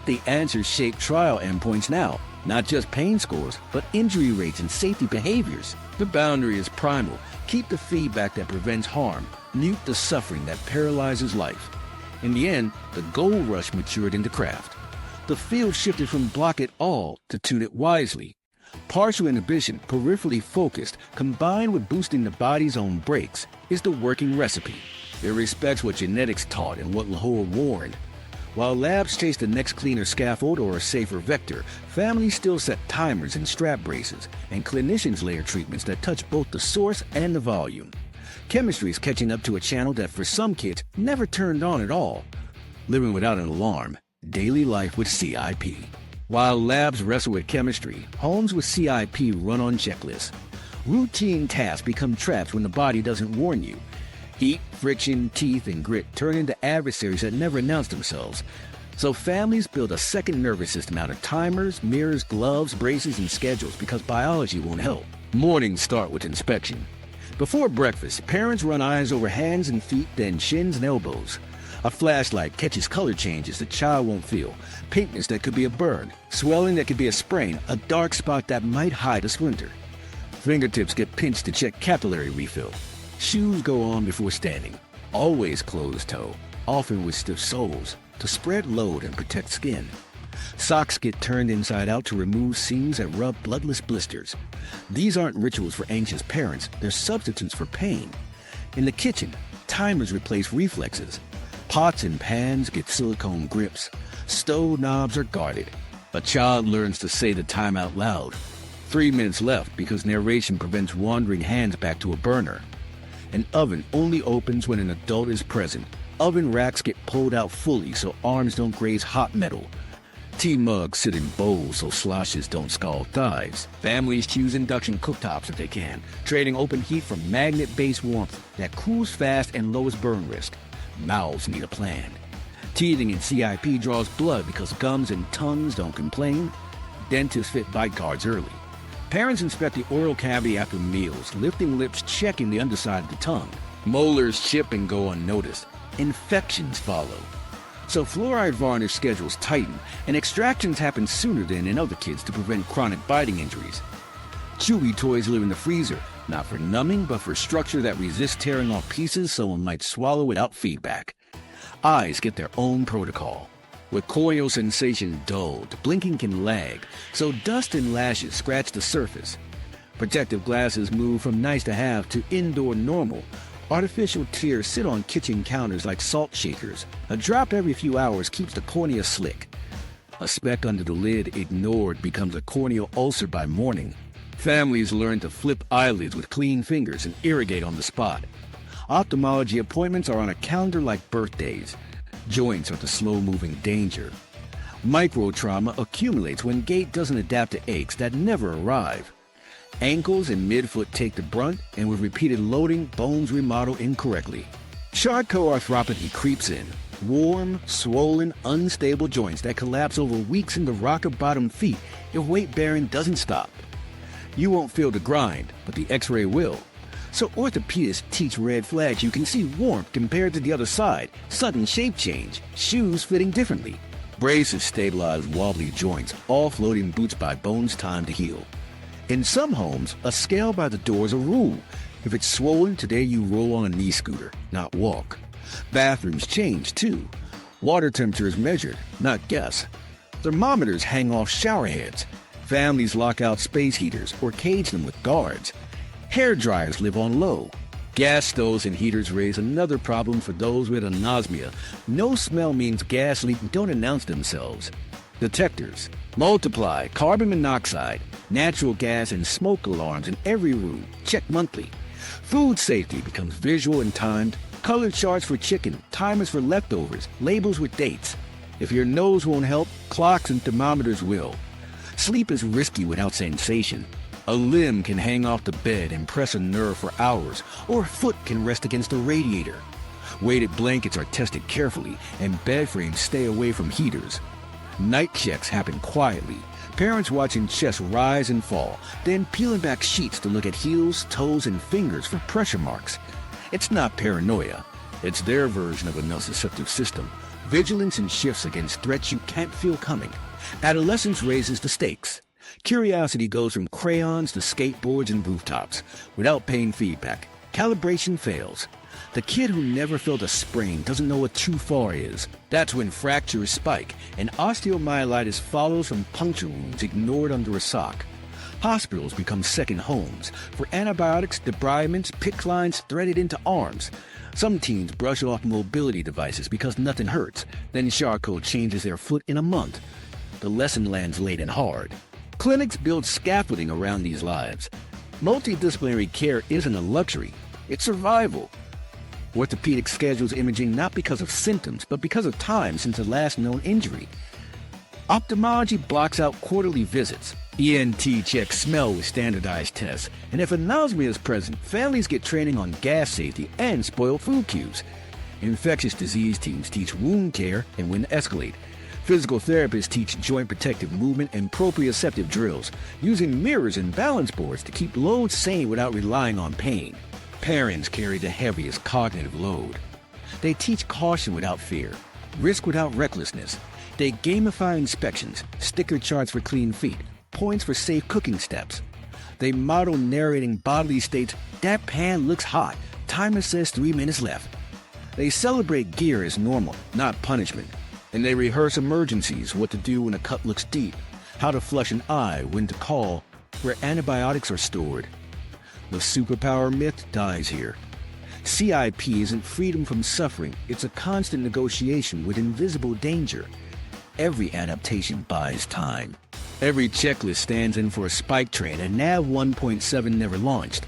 The answers shape trial endpoints now, not just pain scores, but injury rates and safety behaviors. The boundary is primal. Keep the feedback that prevents harm. Mute the suffering that paralyzes life. In the end, the gold rush matured into craft. The field shifted from block it all to tune it wisely. Partial inhibition, peripherally focused, combined with boosting the body's own brakes, is the working recipe. It respects what genetics taught and what Lahore warned. While labs chase the next cleaner scaffold or a safer vector, families still set timers and strap braces, and clinicians layer treatments that touch both the source and the volume. Chemistry is catching up to a channel that for some kids never turned on at all. Living without an alarm, daily life with CIP. While labs wrestle with chemistry, homes with CIP run on checklists. Routine tasks become traps when the body doesn't warn you. Heat, friction, teeth, and grit turn into adversaries that never announce themselves. So families build a second nervous system out of timers, mirrors, gloves, braces, and schedules because biology won't help. Mornings start with inspection. Before breakfast, parents run eyes over hands and feet, then shins and elbows. A flashlight catches color changes the child won't feel, pinkness that could be a burn, swelling that could be a sprain, a dark spot that might hide a splinter. Fingertips get pinched to check capillary refill. Shoes go on before standing, always closed toe, often with stiff soles, to spread load and protect skin. Socks get turned inside out to remove seams that rub bloodless blisters. These aren't rituals for anxious parents, they're substitutes for pain. In the kitchen, timers replace reflexes. Pots and pans get silicone grips. Stove knobs are guarded. A child learns to say the time out loud. 3 minutes left because narration prevents wandering hands back to a burner. An oven only opens when an adult is present. Oven racks get pulled out fully so arms don't graze hot metal. Tea mugs sit in bowls so sloshes don't scald thighs. Families choose induction cooktops if they can, trading open heat for magnet-based warmth that cools fast and lowers burn risk. Mouths need a plan. Teething in CIP draws blood because gums and tongues don't complain. dentists fit bite guards early. Parents inspect the oral cavity after meals, lifting lips, checking the underside of the tongue. Molars chip and go unnoticed. Infections follow. So fluoride varnish schedules tighten, and extractions happen sooner than in other kids to prevent chronic biting injuries. Chewy toys live in the freezer, not for numbing, but for structure that resists tearing off pieces someone might swallow without feedback. Eyes get their own protocol. With corneal sensation dulled, blinking can lag, so dust and lashes scratch the surface. Protective glasses move from nice to have to indoor normal. Artificial tears sit on kitchen counters like salt shakers. A drop every few hours keeps the cornea slick. A speck under the lid ignored becomes a corneal ulcer by morning. Families learn to flip eyelids with clean fingers and irrigate on the spot. Ophthalmology appointments are on a calendar like birthdays. Joints are the slow-moving danger. Microtrauma accumulates when gait doesn't adapt to aches that never arrive. Ankles and midfoot take the brunt, and with repeated loading, bones remodel incorrectly. Charcot arthropathy creeps in. Warm, swollen, unstable joints that collapse over weeks into rocker-bottom feet if weight-bearing doesn't stop. You won't feel the grind, but the x-ray will. So orthopedists teach red flags you can see warmth compared to the other side, sudden shape change, shoes fitting differently. Braces stabilize wobbly joints, offloading boots by bones time to heal. In some homes, a scale by the door is a rule. If it's swollen, today you roll on a knee scooter, not walk. Bathrooms change, too. Water temperature is measured, not guess. Thermometers hang off shower heads. Families lock out space heaters or cage them with guards. Hair dryers live on low. Gas stoves and heaters raise another problem for those with anosmia. No smell means gas leak don't announce themselves. Detectors multiply carbon monoxide, natural gas, and smoke alarms in every room. Check monthly. Food safety becomes visual and timed. Colored charts for chicken, timers for leftovers, labels with dates. If your nose won't help, clocks and thermometers will. Sleep is risky without sensation. A limb can hang off the bed and press a nerve for hours, or a foot can rest against a radiator. Weighted blankets are tested carefully, and bed frames stay away from heaters. Night checks happen quietly, parents watching chests rise and fall, then peeling back sheets to look at heels, toes, and fingers for pressure marks. It's not paranoia. It's their version of a nociceptive system. Vigilance and shifts against threats you can't feel coming. Adolescence raises the stakes. Curiosity goes from crayons to skateboards and rooftops. Without pain feedback, calibration fails. The kid who never felt a sprain doesn't know what too far is. That's when fractures spike, and osteomyelitis follows from puncture wounds ignored under a sock. Hospitals become second homes for antibiotics, debridements, PICC lines threaded into arms. Some teens brush off mobility devices because nothing hurts. Then Charcot changes their foot in a month. The lesson lands late and hard. Clinics build scaffolding around these lives. Multidisciplinary care isn't a luxury, it's survival. Orthopedic schedules imaging not because of symptoms, but because of time since the last known injury. Ophthalmology blocks out quarterly visits. ENT checks smell with standardized tests. And if anosmia is present, families get training on gas safety and spoiled food cues. Infectious disease teams teach wound care and when to escalate. Physical therapists teach joint protective movement and proprioceptive drills, using mirrors and balance boards to keep loads sane without relying on pain. Parents carry the heaviest cognitive load. They teach caution without fear, risk without recklessness. They gamify inspections, sticker charts for clean feet, points for safe cooking steps. They model narrating bodily states, "That pan looks hot, timer says 3 minutes left." They celebrate gear as normal, not punishment. And they rehearse emergencies, what to do when a cut looks deep, how to flush an eye, when to call, where antibiotics are stored. The superpower myth dies here. CIP isn't freedom from suffering, it's a constant negotiation with invisible danger. Every adaptation buys time. Every checklist stands in for a spike train and NAV 1.7 never launched.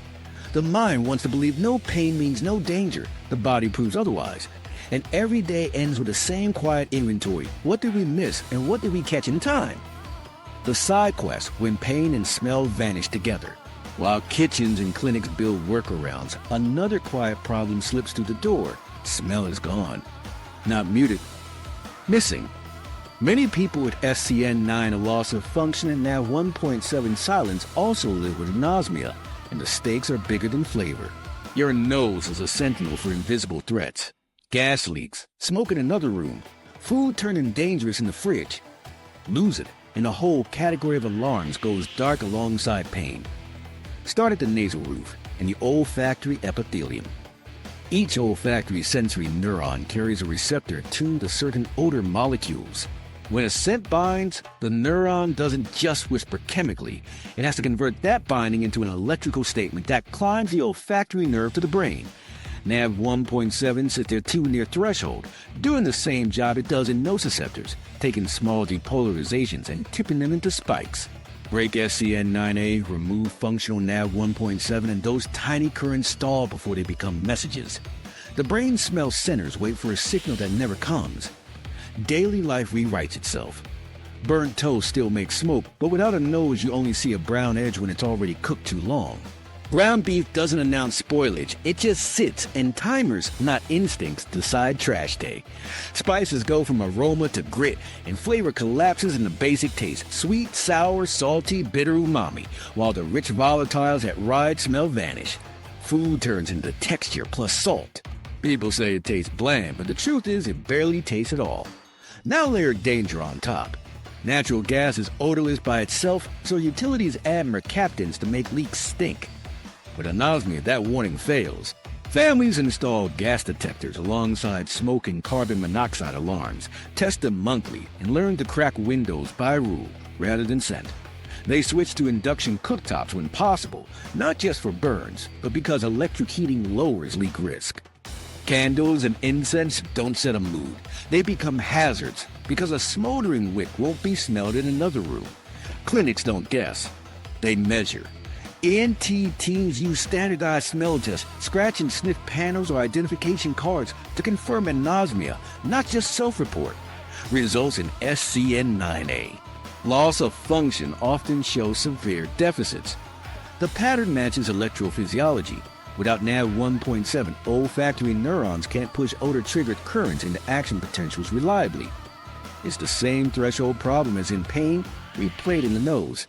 The mind wants to believe no pain means no danger, the body proves otherwise. And every day ends with the same quiet inventory. What did we miss and what did we catch in time? The side quest, when pain and smell vanish together. While kitchens and clinics build workarounds, another quiet problem slips through the door. Smell is gone. Not muted. Missing. Many people with SCN9, a loss of function, and NaV1.7 silence also live with anosmia, and the stakes are bigger than flavor. Your nose is a sentinel for invisible threats. Gas leaks, smoke in another room, food turning dangerous in the fridge. Lose it, and a whole category of alarms goes dark alongside pain. Start at the nasal roof and the olfactory epithelium. Each olfactory sensory neuron carries a receptor tuned to certain odor molecules. When a scent binds, the neuron doesn't just whisper chemically. It has to convert that binding into an electrical statement that climbs the olfactory nerve to the brain. NaV1.7 sits there too near threshold, doing the same job it does in nociceptors, taking small depolarizations and tipping them into spikes. Break SCN9A, remove functional NaV1.7, and those tiny currents stall before they become messages. The brain's smell centers wait for a signal that never comes. Daily life rewrites itself. Burnt toast still makes smoke, but without a nose you only see a brown edge when it's already cooked too long. Ground beef doesn't announce spoilage, it just sits, and timers, not instincts, decide trash day. Spices go from aroma to grit, and flavor collapses in the basic taste: sweet, sour, salty, bitter umami, while the rich volatiles that ride smell vanish. Food turns into texture plus salt. People say it tastes bland, but the truth is it barely tastes at all. Now layer danger on top. Natural gas is odorless by itself, so utilities add mercaptans to make leaks stink. With anosmia, that warning fails. Families install gas detectors alongside smoke and carbon monoxide alarms, test them monthly, and learn to crack windows by rule rather than scent. They switch to induction cooktops when possible, not just for burns, but because electric heating lowers leak risk. Candles and incense don't set a mood. They become hazards because a smoldering wick won't be smelled in another room. Clinics don't guess. They measure. ENT teams use standardized smell tests, scratch and sniff panels or identification cards to confirm anosmia, not just self-report. Results in SCN9A. Loss of function often shows severe deficits. The pattern matches electrophysiology. Without NaV1.7, olfactory neurons can't push odor-triggered currents into action potentials reliably. It's the same threshold problem as in pain, replayed in the nose.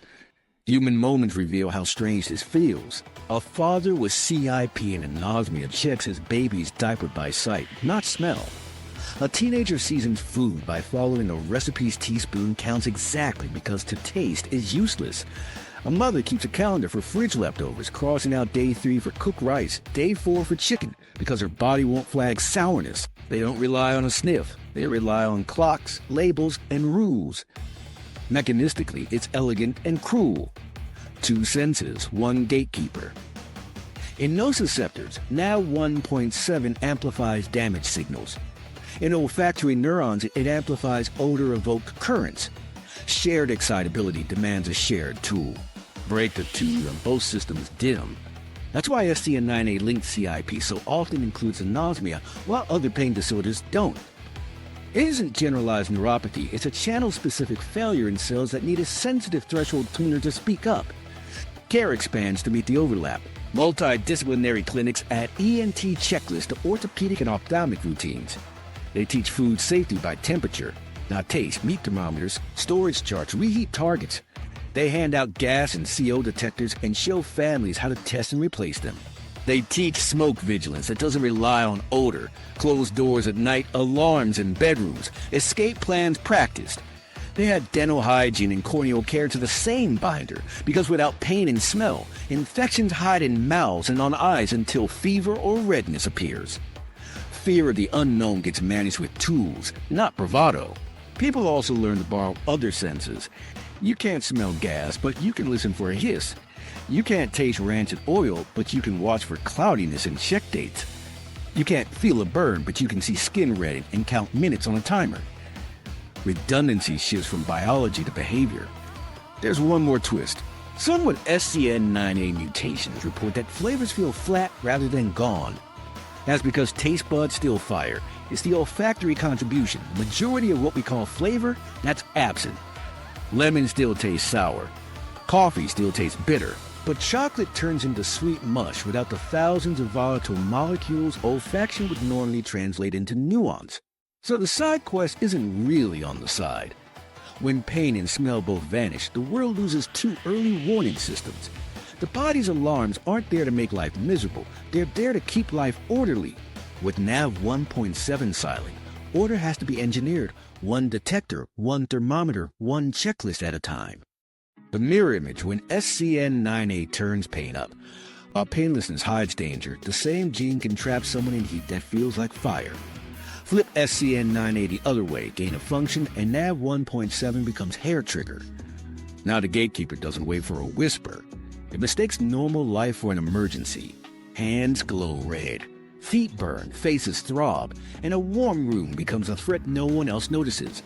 Human moments reveal how strange this feels. A father with CIP and anosmia checks his baby's diaper by sight, not smell. A teenager seasons food by following a recipe's teaspoon counts exactly because to taste is useless. A mother keeps a calendar for fridge leftovers, crossing out day 3 for cooked rice, day 4 for chicken, because her body won't flag sourness. They don't rely on a sniff. They rely on clocks, labels, and rules. Mechanistically, it's elegant and cruel. 2 senses, 1 gatekeeper. In nociceptors, NaV1.7 amplifies damage signals. In olfactory neurons, it amplifies odor-evoked currents. Shared excitability demands a shared tool. Break the two and both systems dim. That's why SCN9A-linked CIP so often includes anosmia, while other pain disorders don't. It isn't generalized neuropathy, it's a channel-specific failure in cells that need a sensitive threshold tuner to speak up. Care expands to meet the overlap. Multidisciplinary clinics add ENT checklists to orthopedic and ophthalmic routines. They teach food safety by temperature, not taste, meat thermometers, storage charts, reheat targets. They hand out gas and CO detectors and show families how to test and replace them. They teach smoke vigilance that doesn't rely on odor, closed doors at night, alarms in bedrooms, escape plans practiced. They add dental hygiene and corneal care to the same binder, because without pain and smell, infections hide in mouths and on eyes until fever or redness appears. Fear of the unknown gets managed with tools, not bravado. People also learn to borrow other senses. You can't smell gas, but you can listen for a hiss. You can't taste rancid oil, but you can watch for cloudiness and check dates. You can't feel a burn, but you can see skin red and count minutes on a timer. Redundancy shifts from biology to behavior. There's one more twist. Some with SCN9A mutations report that flavors feel flat rather than gone. That's because taste buds still fire. It's the olfactory contribution, the majority of what we call flavor, that's absent. Lemon still tastes sour. Coffee still tastes bitter. But chocolate turns into sweet mush without the thousands of volatile molecules olfaction would normally translate into nuance. So the side quest isn't really on the side. When pain and smell both vanish, the world loses two early warning systems. The body's alarms aren't there to make life miserable, they're there to keep life orderly. With NAV 1.7 silent, order has to be engineered, one detector, one thermometer, one checklist at a time. The mirror image when SCN9A turns pain up. While painlessness hides danger, the same gene can trap someone in heat that feels like fire. Flip SCN9A the other way, gain of function, and NAV 1.7 becomes hair trigger. Now the gatekeeper doesn't wait for a whisper. It mistakes normal life for an emergency. Hands glow red, feet burn, faces throb, and a warm room becomes a threat no one else notices.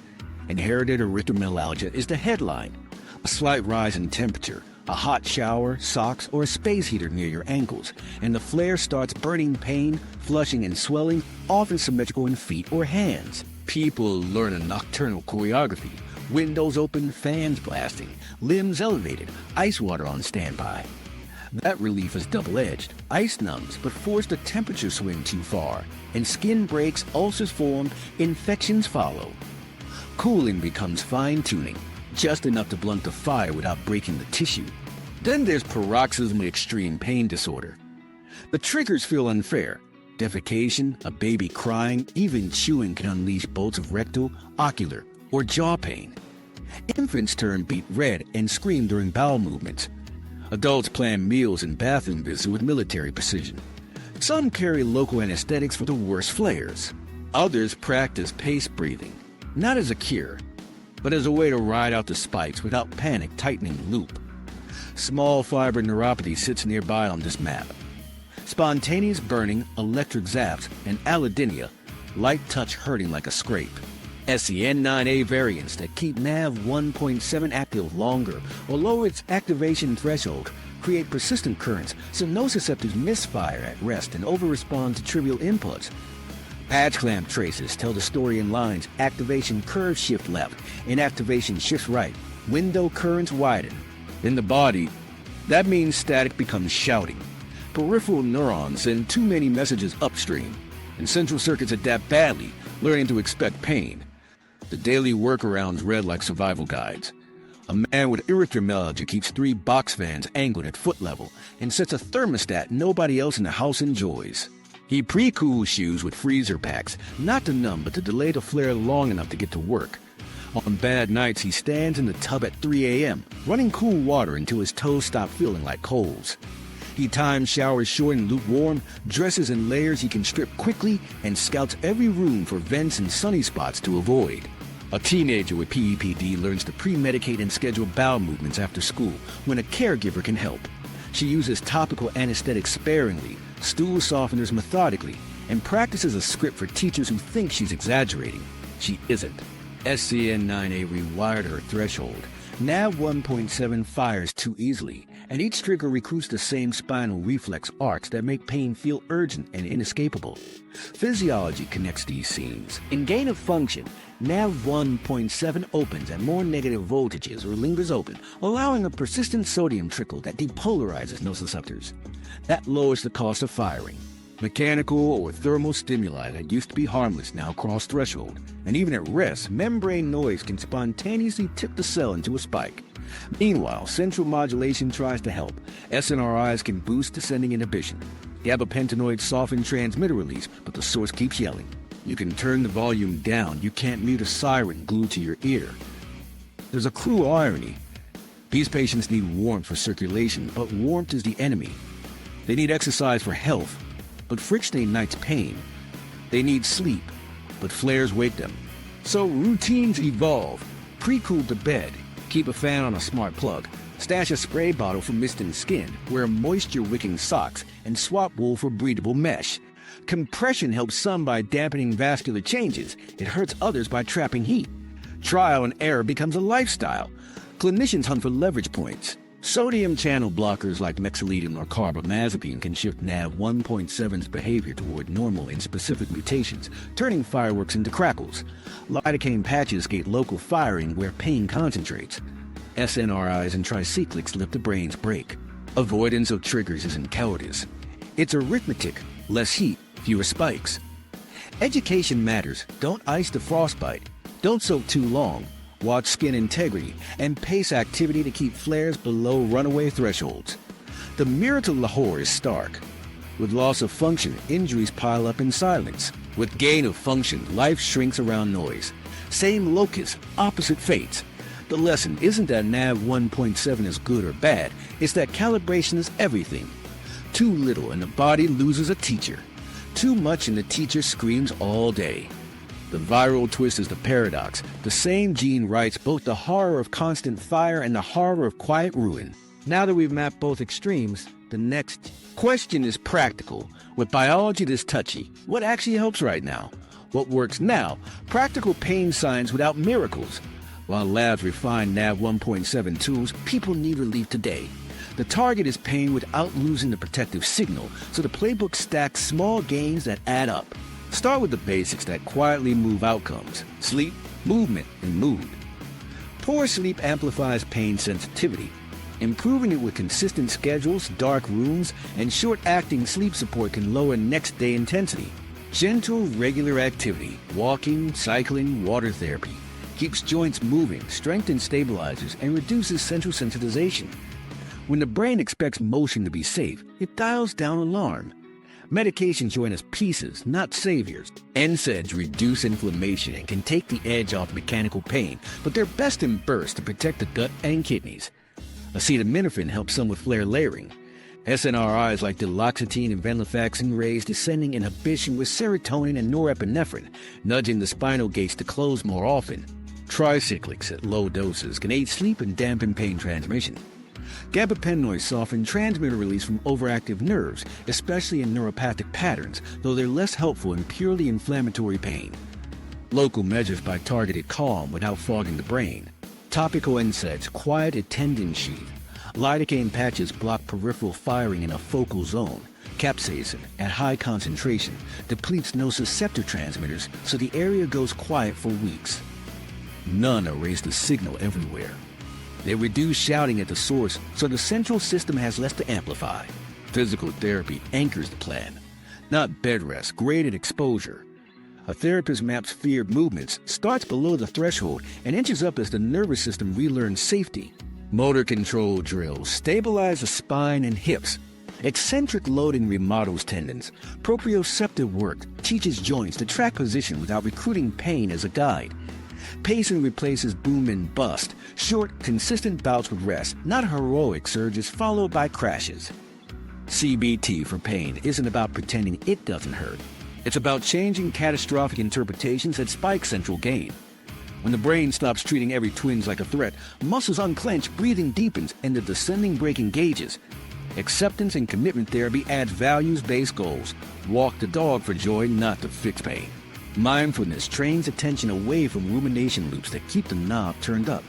Inherited erythromelalgia is the headline. A slight rise in temperature, a hot shower, socks, or a space heater near your ankles, and the flare starts burning pain, flushing and swelling, often symmetrical in feet or hands. People learn a nocturnal choreography. Windows open, fans blasting, limbs elevated, ice water on standby. That relief is double-edged. Ice numbs, but force the temperature swing too far, and skin breaks, ulcers form, infections follow. Cooling becomes fine-tuning, just enough to blunt the fire without breaking the tissue. Then there's paroxysmal extreme pain disorder. The triggers feel unfair. Defecation, a baby crying, even chewing can unleash bolts of rectal, ocular, or jaw pain. Infants turn beet red and scream during bowel movements. Adults plan meals and bathroom visits with military precision. Some carry local anesthetics for the worst flares. Others practice pace breathing, not as a cure, but as a way to ride out the spikes without panic tightening the loop. Small fiber neuropathy sits nearby on this map. Spontaneous burning, electric zaps, and allodynia, light touch hurting like a scrape. SCN9A variants that keep NAV 1.7 active longer or lower its activation threshold create persistent currents, so nociceptors misfire at rest and overrespond to trivial inputs. Patch clamp traces tell the story in lines: activation curve shift left, inactivation shifts right, window currents widen. In the body, that means static becomes shouting. Peripheral neurons send too many messages upstream, and central circuits adapt badly, learning to expect pain. The daily workarounds read like survival guides. A man with erythromelalgia keeps 3 box fans angled at foot level and sets a thermostat nobody else in the house enjoys. He pre-cools shoes with freezer packs, not to numb but to delay the flare long enough to get to work. On bad nights, he stands in the tub at 3 a.m., running cool water until his toes stop feeling like coals. He times showers short and lukewarm, dresses in layers he can strip quickly, and scouts every room for vents and sunny spots to avoid. A teenager with PEPD learns to pre-medicate and schedule bowel movements after school when a caregiver can help. She uses topical anesthetics sparingly, stool softeners methodically, and practices a script for teachers who think she's exaggerating. She isn't. SCN9A rewired her threshold. NAV 1.7 fires too easily, and each trigger recruits the same spinal reflex arcs that make pain feel urgent and inescapable. Physiology connects these scenes. In gain of function, NAV 1.7 opens at more negative voltages or lingers open, allowing a persistent sodium trickle that depolarizes nociceptors. That lowers the cost of firing. Mechanical or thermal stimuli that used to be harmless now cross threshold, and even at rest, membrane noise can spontaneously tip the cell into a spike. Meanwhile, central modulation tries to help. SNRIs can boost descending inhibition. Gabapentinoids soften transmitter release, but the source keeps yelling. You can turn the volume down, you can't mute a siren glued to your ear. There's a cruel irony. These patients need warmth for circulation, but warmth is the enemy. They need exercise for health, but friction ignites pain. They need sleep, but flares wake them. So routines evolve. Pre-cool the bed, keep a fan on a smart plug, stash a spray bottle for mist and skin, wear moisture-wicking socks, and swap wool for breathable mesh. Compression helps some by dampening vascular changes. It hurts others by trapping heat. Trial and error becomes a lifestyle. Clinicians hunt for leverage points. Sodium channel blockers like mexiletin or carbamazepine can shift NAV 1.7's behavior toward normal in specific mutations, turning fireworks into crackles. Lidocaine patches gate local firing where pain concentrates. SNRIs and tricyclics let the brain's break. Avoidance of triggers isn't cowardice. It's arithmetic. Less heat, fewer spikes. Education matters. Don't ice the frostbite. Don't soak too long. watch skin integrity, and pace activity to keep flares below runaway thresholds. The mirror to Lahore is stark. With loss of function, injuries pile up in silence. With gain of function, life shrinks around noise. Same locus, opposite fates. The lesson isn't that NAV 1.7 is good or bad, it's that calibration is everything. Too little and the body loses a teacher. Too much and the teacher screams all day. The viral twist is the paradox. The same gene writes both the horror of constant fire and the horror of quiet ruin. Now that we've mapped both extremes, the next question is practical. With biology this touchy, what actually helps right now? What works now? Practical pain science without miracles. While labs refine NAV 1.7 tools, people need relief today. The target is pain without losing the protective signal, so the playbook stacks small gains that add up. Start with the basics that quietly move outcomes: sleep, movement, and mood. Poor sleep amplifies pain sensitivity. Improving it with consistent schedules, dark rooms, and short-acting sleep support can lower next-day intensity. Gentle, regular activity, walking, cycling, water therapy, keeps joints moving, strengthens stabilizers, and reduces central sensitization. When the brain expects motion to be safe, it dials down alarm. Medications join as pieces, not saviors. NSAIDs reduce inflammation and can take the edge off mechanical pain, but they're best in bursts to protect the gut and kidneys. Acetaminophen helps some with flare layering. SNRIs like duloxetine and venlafaxine raise descending inhibition with serotonin and norepinephrine, nudging the spinal gates to close more often. Tricyclics at low doses can aid sleep and dampen pain transmission. Gabapentinoids soften transmitter release from overactive nerves, especially in neuropathic patterns, though they're less helpful in purely inflammatory pain. Local measures by targeted calm without fogging the brain. Topical NSAIDs quiet a tendon sheath. Lidocaine patches block peripheral firing in a focal zone. Capsaicin, at high concentration, depletes nociceptor transmitters, so the area goes quiet for weeks. None erase the signal everywhere. They reduce shouting at the source, so the central system has less to amplify. Physical therapy anchors the plan. Not bed rest, graded exposure. A therapist maps feared movements, starts below the threshold, and inches up as the nervous system relearns safety. Motor control drills stabilize the spine and hips. Eccentric loading remodels tendons. Proprioceptive work teaches joints to track position without recruiting pain as a guide. Pacing replaces boom and bust. Short, consistent bouts with rest, not heroic surges followed by crashes. CBT for pain isn't about pretending it doesn't hurt. It's about changing catastrophic interpretations that spike central gain. When the brain stops treating every twinge like a threat, muscles unclench, breathing deepens, and the descending brake engages. Acceptance and commitment therapy adds values-based goals. Walk the dog for joy, not to fix pain. Mindfulness trains attention away from rumination loops that keep the knob turned up.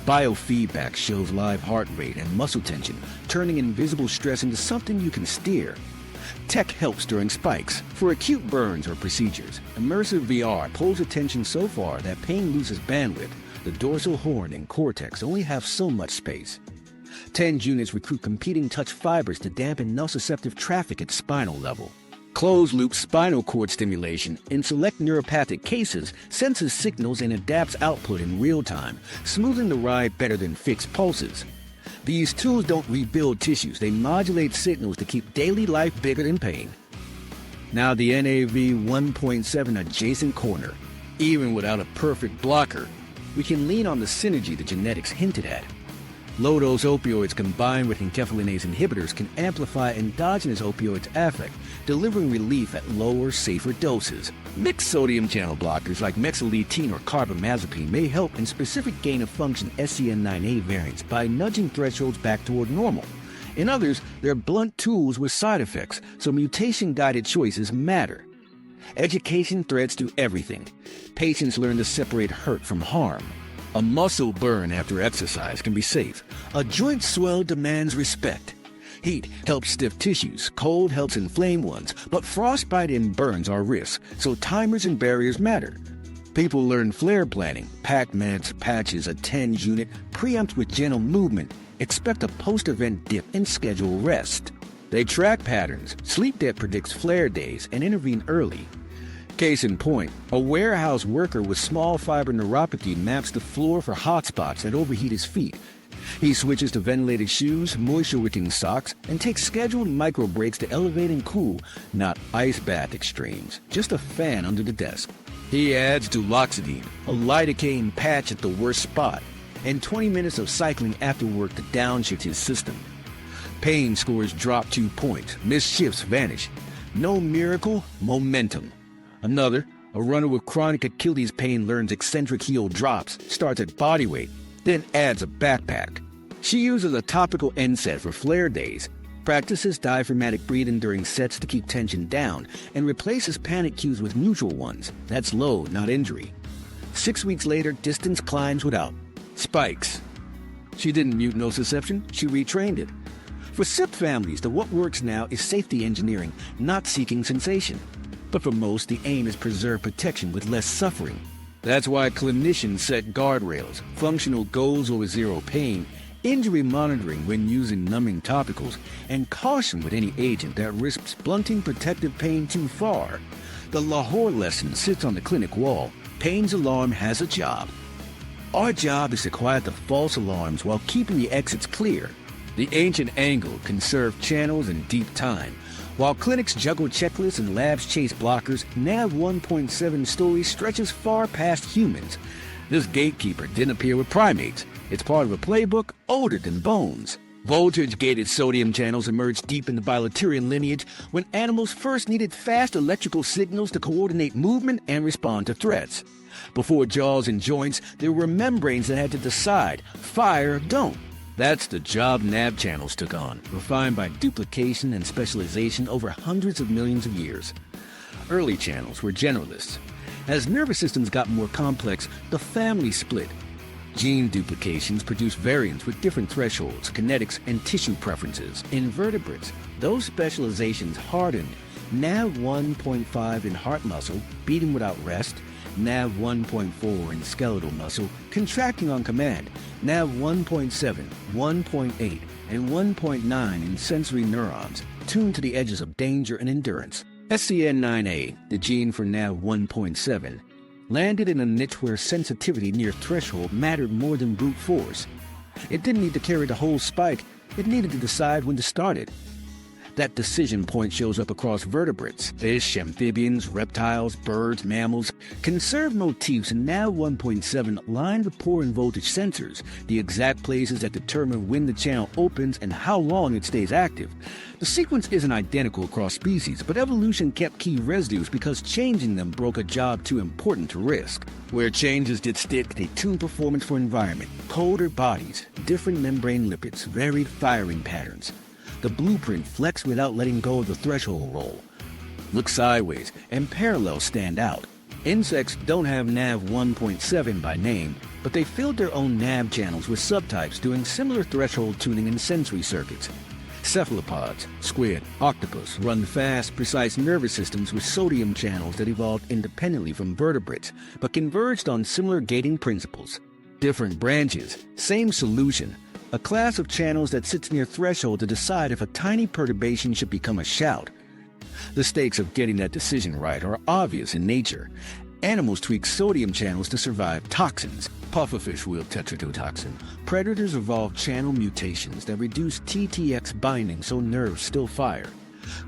Biofeedback shows live heart rate and muscle tension, turning invisible stress into something you can steer. Tech helps during spikes. For acute burns or procedures, immersive VR pulls attention so far that pain loses bandwidth. The dorsal horn and cortex only have so much space. TENS units recruit competing touch fibers to dampen nociceptive traffic at spinal level. Closed-loop spinal cord stimulation in select neuropathic cases senses signals and adapts output in real time, smoothing the ride better than fixed pulses. These tools don't rebuild tissues, they modulate signals to keep daily life bigger than pain. Now the NAV 1.7 adjacent corner. Even without a perfect blocker, we can lean on the synergy the genetics hinted at. Low-dose opioids combined with enkephalinase inhibitors can amplify endogenous opioids' affect, delivering relief at lower, safer doses. Mixed sodium channel blockers like mexiletine or carbamazepine may help in specific gain-of-function SCN9A variants by nudging thresholds back toward normal. In others, they're blunt tools with side effects, so mutation-guided choices matter. Education threads through everything. Patients learn to separate hurt from harm. A muscle burn after exercise can be safe. A joint swell demands respect. Heat helps stiff tissues, cold helps inflame ones, but frostbite and burns are risks, so timers and barriers matter. People learn flare planning, pack meds, patches, a TENS unit, preempt with gentle movement, expect a post-event dip and schedule rest. They track patterns, sleep debt predicts flare days, and intervene early. Case in point, a warehouse worker with small fiber neuropathy maps the floor for hotspots that overheat his feet. He switches to ventilated shoes, moisture-wicking socks, and takes scheduled micro breaks to elevate and cool, not ice bath extremes, just a fan under the desk. He adds duloxetine, a lidocaine patch at the worst spot, and 20 minutes of cycling after work to downshift his system. Pain scores drop 2 points, missed shifts vanish. No miracle, momentum. Another, a runner with chronic Achilles pain learns eccentric heel drops, starts at body weight, then adds a backpack. She uses a topical NSAID for flare days, practices diaphragmatic breathing during sets to keep tension down, and replaces panic cues with neutral ones. That's low, not injury. 6 weeks later, distance climbs without spikes. She didn't mute nociception, she retrained it. For SIP families, the what works now is safety engineering, not seeking sensation. But for most, the aim is preserve protection with less suffering. That's why clinicians set guardrails, functional goals over zero pain, injury monitoring when using numbing topicals, and caution with any agent that risks blunting protective pain too far. The Lahore lesson sits on the clinic wall. Pain's alarm has a job. Our job is to quiet the false alarms while keeping the exits clear. The ancient angle conserved channels and deep time. While clinics juggle checklists and labs chase blockers, NAV 1.7 story stretches far past humans. This gatekeeper didn't appear with primates. It's part of a playbook older than bones. Voltage-gated sodium channels emerged deep in the bilaterian lineage when animals first needed fast electrical signals to coordinate movement and respond to threats. Before jaws and joints, there were membranes that had to decide, fire or don't. That's the job NAV channels took on, refined by duplication and specialization over hundreds of millions of years. Early channels were generalists. As nervous systems got more complex, the family split. Gene duplications produced variants with different thresholds, kinetics, and tissue preferences. In vertebrates, those specializations hardened. NAV 1.5 in heart muscle, beating without rest. NAV 1.4 in skeletal muscle, contracting on command. NAV 1.7, 1.8, and 1.9 in sensory neurons, tuned to the edges of danger and endurance. SCN9A, the gene for NAV 1.7, landed in a niche where sensitivity near threshold mattered more than brute force. It didn't need to carry the whole spike, it needed to decide when to start it. That decision point shows up across vertebrates, fish, amphibians, reptiles, birds, mammals. Conserved motifs in NAV 1.7 line with poor in voltage sensors, the exact places that determine when the channel opens and how long it stays active. The sequence isn't identical across species, but evolution kept key residues because changing them broke a job too important to risk. Where changes did stick, they tuned performance for environment, colder bodies, different membrane lipids, varied firing patterns. The blueprint flexed without letting go of the threshold roll. Look sideways, and parallels stand out. Insects don't have NAV 1.7 by name, but they filled their own NAV channels with subtypes doing similar threshold tuning in sensory circuits. Cephalopods, squid, octopus run fast, precise nervous systems with sodium channels that evolved independently from vertebrates, but converged on similar gating principles. Different branches, same solution. A class of channels that sits near threshold to decide if a tiny perturbation should become a shout. The stakes of getting that decision right are obvious in nature. Animals tweak sodium channels to survive toxins. Pufferfish wield tetrodotoxin. Predators evolve channel mutations that reduce TTX binding so nerves still fire.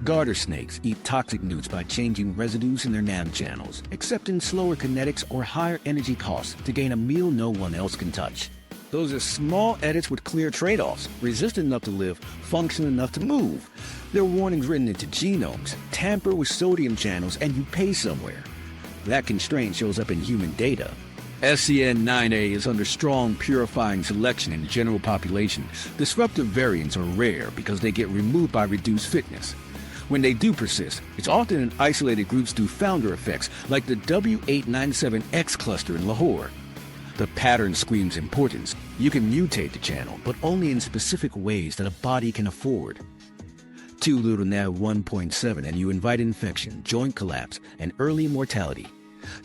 Garter snakes eat toxic newts by changing residues in their NAV channels, accepting slower kinetics or higher energy costs to gain a meal no one else can touch. Those are small edits with clear trade-offs, resistant enough to live, functional enough to move. There are warnings written into genomes. Tamper with sodium channels and you pay somewhere. That constraint shows up in human data. SCN9A is under strong purifying selection in the general population. Disruptive variants are rare because they get removed by reduced fitness. When they do persist, it's often in isolated groups through founder effects, like the W897X cluster in Lahore. The pattern screams importance. You can mutate the channel, but only in specific ways that a body can afford. Too little NAV 1.7 and you invite infection, joint collapse, and early mortality.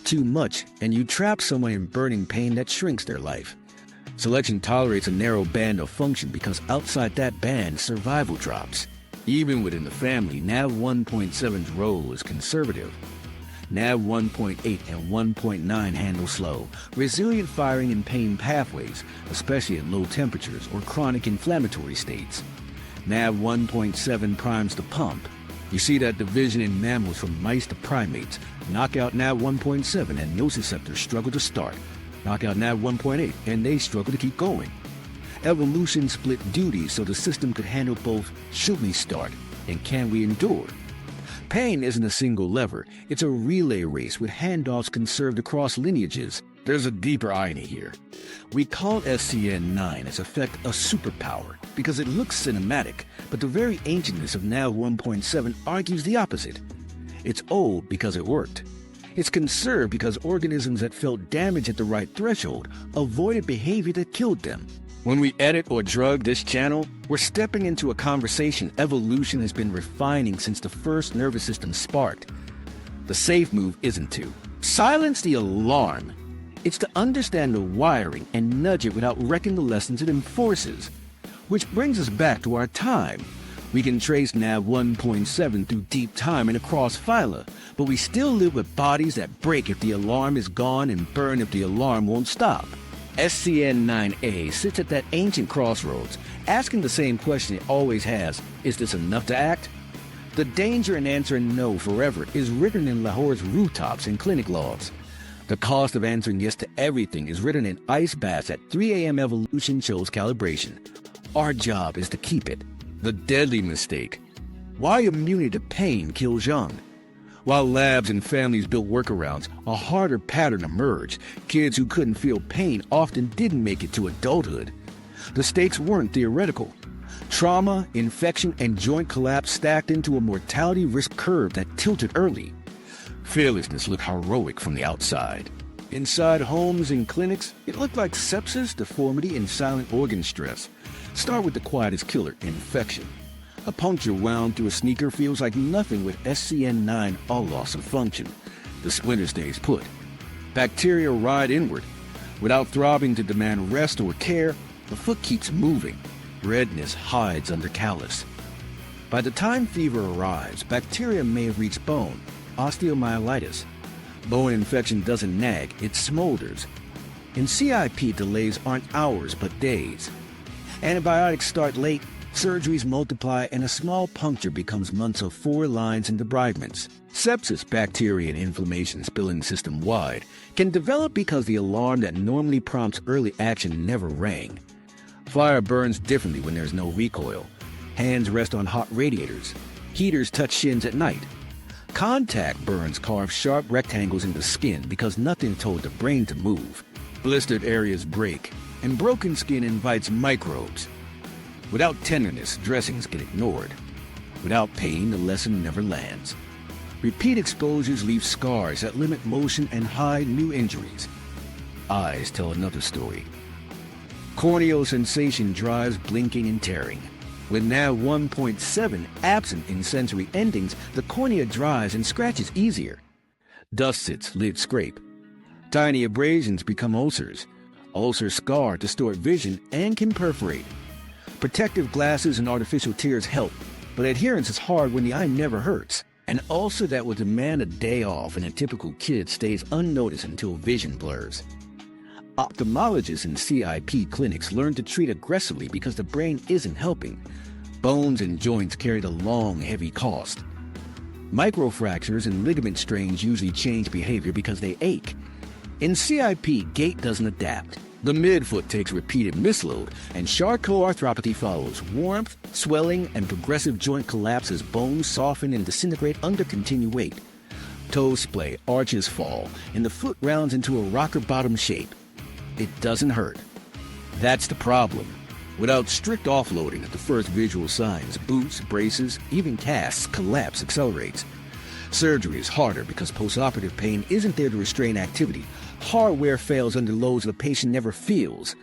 Too much and you trap someone in burning pain that shrinks their life. Selection tolerates a narrow band of function because outside that band, survival drops. Even within the family, NAV 1.7's role is conservative. NaV 1.8 and 1.9 handle slow, resilient firing in pain pathways, especially at low temperatures or chronic inflammatory states. NaV 1.7 primes the pump. You see that division in mammals from mice to primates. Knock out NaV 1.7 and nociceptors struggle to start. Knock out NaV 1.8 and they struggle to keep going. Evolution split duties so the system could handle both should we start and can we endure. Pain isn't a single lever, it's a relay race with handoffs conserved across lineages. There's a deeper irony here. We call SCN9 its effect a superpower because it looks cinematic, but the very ancientness of NaV 1.7 argues the opposite. It's old because it worked. It's conserved because organisms that felt damage at the right threshold avoided behavior that killed them. When we edit or drug this channel, we're stepping into a conversation evolution has been refining since the first nervous system sparked. The safe move isn't to silence the alarm. It's to understand the wiring and nudge it without wrecking the lessons it enforces. Which brings us back to our time. We can trace NaV 1.7 through deep time and across phyla, but we still live with bodies that break if the alarm is gone and burn if the alarm won't stop. SCN9A sits at that ancient crossroads, asking the same question it always has: is this enough to act? The danger in answering no forever is written in Lahore's rooftops and clinic logs. The cost of answering yes to everything is written in ice baths at 3 a.m. Evolution chose calibration. Our job is to keep it. The deadly mistake. Why immunity to pain kills young? While labs and families built workarounds, a harder pattern emerged. Kids who couldn't feel pain often didn't make it to adulthood. The stakes weren't theoretical. Trauma, infection, and joint collapse stacked into a mortality risk curve that tilted early. Fearlessness looked heroic from the outside. Inside homes and clinics, it looked like sepsis, deformity, and silent organ stress. Start with the quietest killer, infection. A puncture wound through a sneaker feels like nothing with SCN9 all loss of function. The splinter stays put. Bacteria ride inward. Without throbbing to demand rest or care, the foot keeps moving. Redness hides under callus. By the time fever arrives, bacteria may have reached bone, osteomyelitis. Bone infection doesn't nag, it smolders. In CIP, delays aren't hours but days. Antibiotics start late, surgeries multiply, and a small puncture becomes months of 4 lines and debridements. Sepsis, bacteria and inflammation spilling system-wide, can develop because the alarm that normally prompts early action never rang. Fire burns differently when there's no recoil. Hands rest on hot radiators. Heaters touch shins at night. Contact burns carve sharp rectangles into skin because nothing told the brain to move. Blistered areas break, and broken skin invites microbes. Without tenderness, dressings get ignored. Without pain, the lesson never lands. Repeat exposures leave scars that limit motion and hide new injuries. Eyes tell another story. Corneal sensation drives blinking and tearing. With NaV 1.7 absent in sensory endings, the cornea dries and scratches easier. Dust sits, lids scrape. Tiny abrasions become ulcers. Ulcers scar, distort vision, and can perforate. Protective glasses and artificial tears help, but adherence is hard when the eye never hurts. An ulcer that would demand a day off in a typical kid stays unnoticed until vision blurs. Ophthalmologists in CIP clinics learn to treat aggressively because the brain isn't helping. Bones and joints carry the long, heavy cost. Microfractures and ligament strains usually change behavior because they ache. In CIP, gait doesn't adapt. The midfoot takes repeated misload, and Charcot arthropathy follows: warmth, swelling, and progressive joint collapse as bones soften and disintegrate under continued weight. Toes splay, arches fall, and the foot rounds into a rocker bottom shape. It doesn't hurt. That's the problem. Without strict offloading at the first visual signs, boots, braces, even casts, collapse accelerates. Surgery is harder because postoperative pain isn't there to restrain activity. Hardware fails under loads the patient never feels.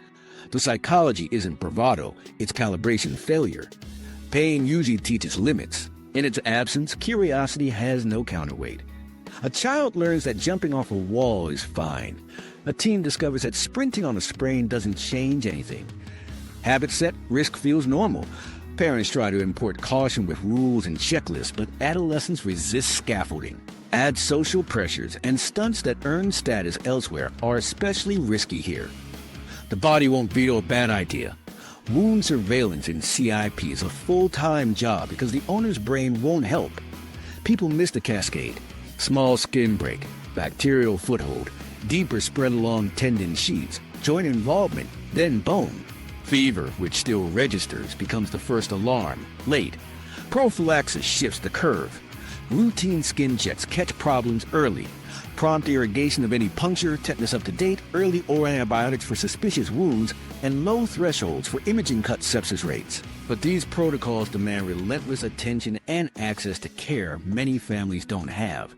The psychology isn't bravado, it's calibration failure. Pain usually teaches limits. In its absence, curiosity has no counterweight. A child learns that jumping off a wall is fine. A teen discovers that sprinting on a sprain doesn't change anything. Habit set, risk feels normal. Parents try to import caution with rules and checklists, but adolescents resist scaffolding. Add social pressures, and stunts that earn status elsewhere are especially risky here. The body won't veto a bad idea. Wound surveillance in CIP is a full-time job because the owner's brain won't help. People miss the cascade. Small skin break, bacterial foothold, deeper spread along tendon sheaths, joint involvement, then bone. Fever, which still registers, becomes the first alarm, late. Prophylaxis shifts the curve. Routine skin checks catch problems early. Prompt irrigation of any puncture, tetanus up to date, early oral antibiotics for suspicious wounds, and low thresholds for imaging cut sepsis rates. But these protocols demand relentless attention and access to care many families don't have.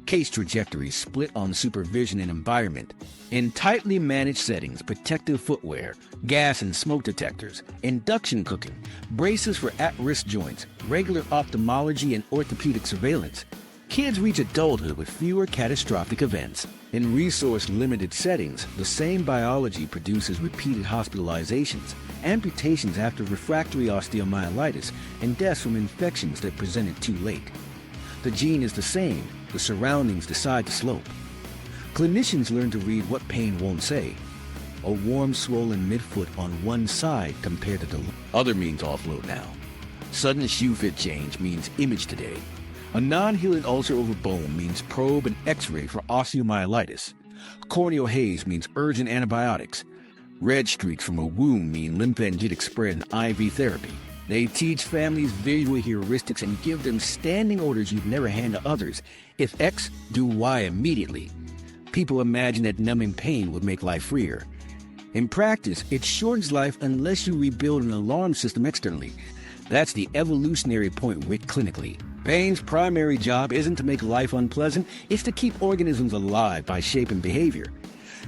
Case trajectories split on supervision and environment. In tightly managed settings, protective footwear, gas and smoke detectors, induction cooking, braces for at-risk joints, regular ophthalmology and orthopedic surveillance, kids reach adulthood with fewer catastrophic events. In resource-limited settings, the same biology produces repeated hospitalizations, amputations after refractory osteomyelitis, and deaths from infections that presented too late. The gene is the same, the surroundings decide the slope. Clinicians learn to read what pain won't say. A warm, swollen midfoot on one side compared to the other means offload now. Sudden shoe fit change means image today. A non-healing ulcer over bone means probe and x-ray for osteomyelitis. Corneal haze means urgent antibiotics. Red streaks from a wound mean lymphangitic spread and IV therapy. They teach families visual heuristics and give them standing orders you'd never hand to others. If X, do Y immediately. People imagine that numbing pain would make life freer. In practice, it shortens life unless you rebuild an alarm system externally. That's the evolutionary point writ clinically. Pain's primary job isn't to make life unpleasant, it's to keep organisms alive by shaping behavior.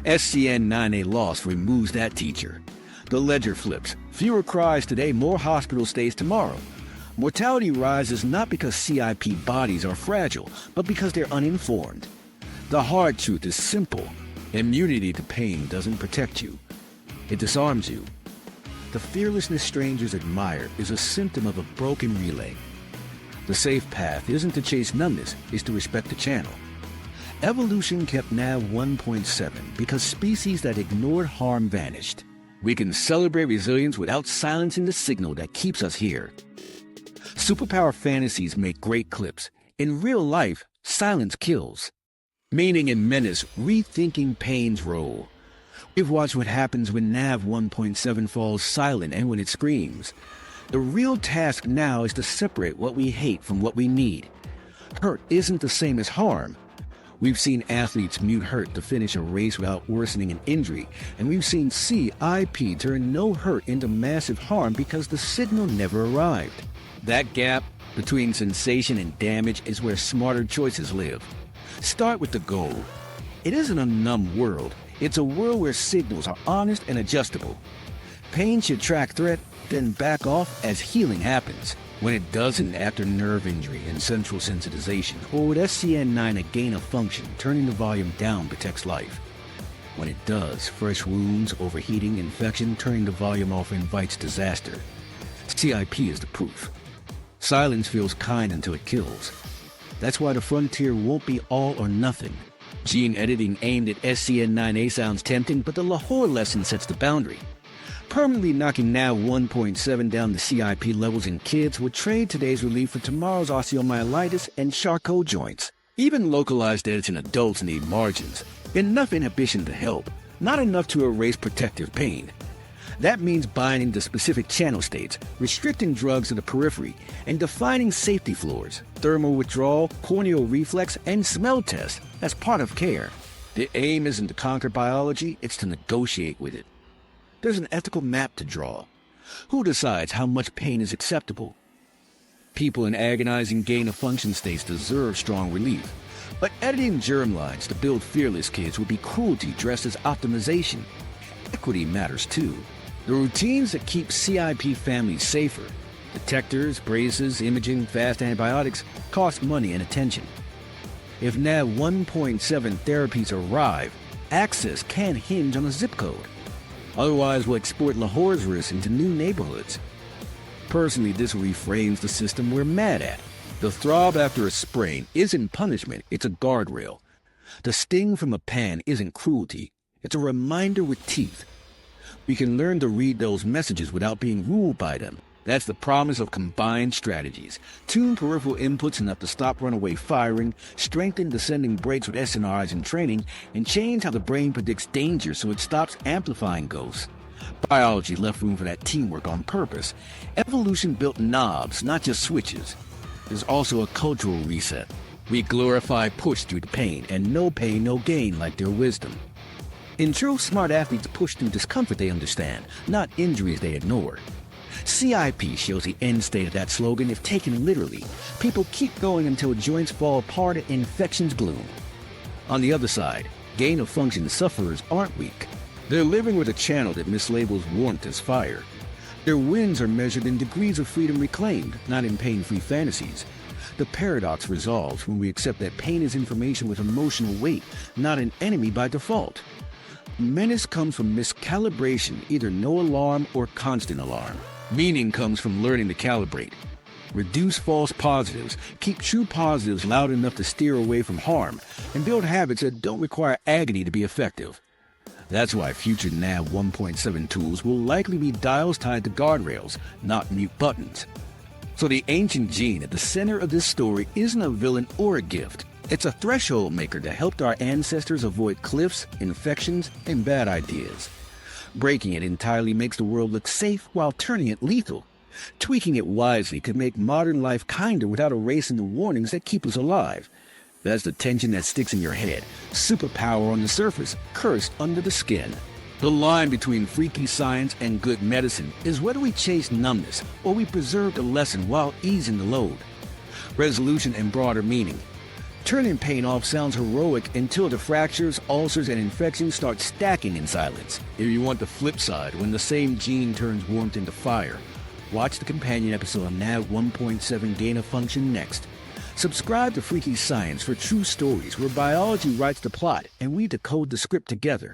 SCN9A loss removes that teacher. The ledger flips. Fewer cries today, more hospital stays tomorrow. Mortality rises not because CIP bodies are fragile, but because they're uninformed. The hard truth is simple. Immunity to pain doesn't protect you. It disarms you. The fearlessness strangers admire is a symptom of a broken relay. The safe path isn't to chase numbness, it's to respect the channel. Evolution kept NAV 1.7 because species that ignored harm vanished. We can celebrate resilience without silencing the signal that keeps us here. Superpower fantasies make great clips. In real life, silence kills. Meaning and menace, rethinking pain's role. We've watched what happens when NAV 1.7 falls silent and when it screams. The real task now is to separate what we hate from what we need. Hurt isn't the same as harm. We've seen athletes mute hurt to finish a race without worsening an injury, and we've seen CIP turn no hurt into massive harm because the signal never arrived. That gap between sensation and damage is where smarter choices live. Start with the goal. It isn't a numb world. It's a world where signals are honest and adjustable. Pain should track threat, then back off as healing happens. When it doesn't, after nerve injury and central sensitization, or with SCN9 a gain of function, turning the volume down protects life. When it does, fresh wounds, overheating, infection, turning the volume off invites disaster. CIP is the proof. Silence feels kind until it kills. That's why the frontier won't be all or nothing. Gene editing aimed at SCN9A sounds tempting, but the Lahore lesson sets the boundary. Permanently knocking NAV 1.7 down the CIP levels in kids would trade today's relief for tomorrow's osteomyelitis and Charcot joints. Even localized edits in adults need margins. Enough inhibition to help, not enough to erase protective pain. That means binding to specific channel states, restricting drugs to the periphery, and defining safety floors. Thermal withdrawal, corneal reflex, and smell tests as part of care. The aim isn't to conquer biology, it's to negotiate with it. There's an ethical map to draw. Who decides how much pain is acceptable? People in agonizing gain-of-function states deserve strong relief. But editing germlines to build fearless kids would be cruelty dressed as optimization. Equity matters too. The routines that keep CIP families safer, detectors, braces, imaging, fast antibiotics, cost money and attention. If NAV 1.7 therapies arrive, access can't hinge on a zip code. Otherwise, we'll export Lahore's risk into new neighborhoods. Personally, this reframes the system we're mad at. The throb after a sprain isn't punishment, it's a guardrail. The sting from a pen isn't cruelty, it's a reminder with teeth. We can learn to read those messages without being ruled by them. That's the promise of combined strategies. Tune peripheral inputs enough to stop runaway firing, strengthen descending brakes with SNRIs in training, and change how the brain predicts danger so it stops amplifying ghosts. Biology left room for that teamwork on purpose. Evolution built knobs, not just switches. There's also a cultural reset. We glorify push through the pain, and no pain, no gain like their wisdom. In truth, smart athletes push through discomfort they understand, not injuries they ignore. CIP shows the end state of that slogan if taken literally. People keep going until joints fall apart and infections bloom. On the other side, gain-of-function sufferers aren't weak. They're living with a channel that mislabels warmth as fire. Their wins are measured in degrees of freedom reclaimed, not in pain-free fantasies. The paradox resolves when we accept that pain is information with emotional weight, not an enemy by default. Menace comes from miscalibration, either no alarm or constant alarm. Meaning comes from learning to calibrate. Reduce false positives, keep true positives loud enough to steer away from harm, and build habits that don't require agony to be effective. That's why future NAV 1.7 tools will likely be dials tied to guardrails, not mute buttons. So the ancient gene at the center of this story isn't a villain or a gift. It's a threshold maker that helped our ancestors avoid cliffs, infections, and bad ideas. Breaking it entirely makes the world look safe while turning it lethal. Tweaking it wisely could make modern life kinder without erasing the warnings that keep us alive. That's the tension that sticks in your head. Superpower on the surface, cursed under the skin. The line between freaky science and good medicine is whether we chase numbness or we preserve the lesson while easing the load. Resolution and broader meaning. Turning pain off sounds heroic until the fractures, ulcers, and infections start stacking in silence. If you want the flip side, when the same gene turns warmth into fire, watch the companion episode of NAV 1.7 Gain of Function next. Subscribe to Freaky Science for true stories where biology writes the plot and we decode the script together.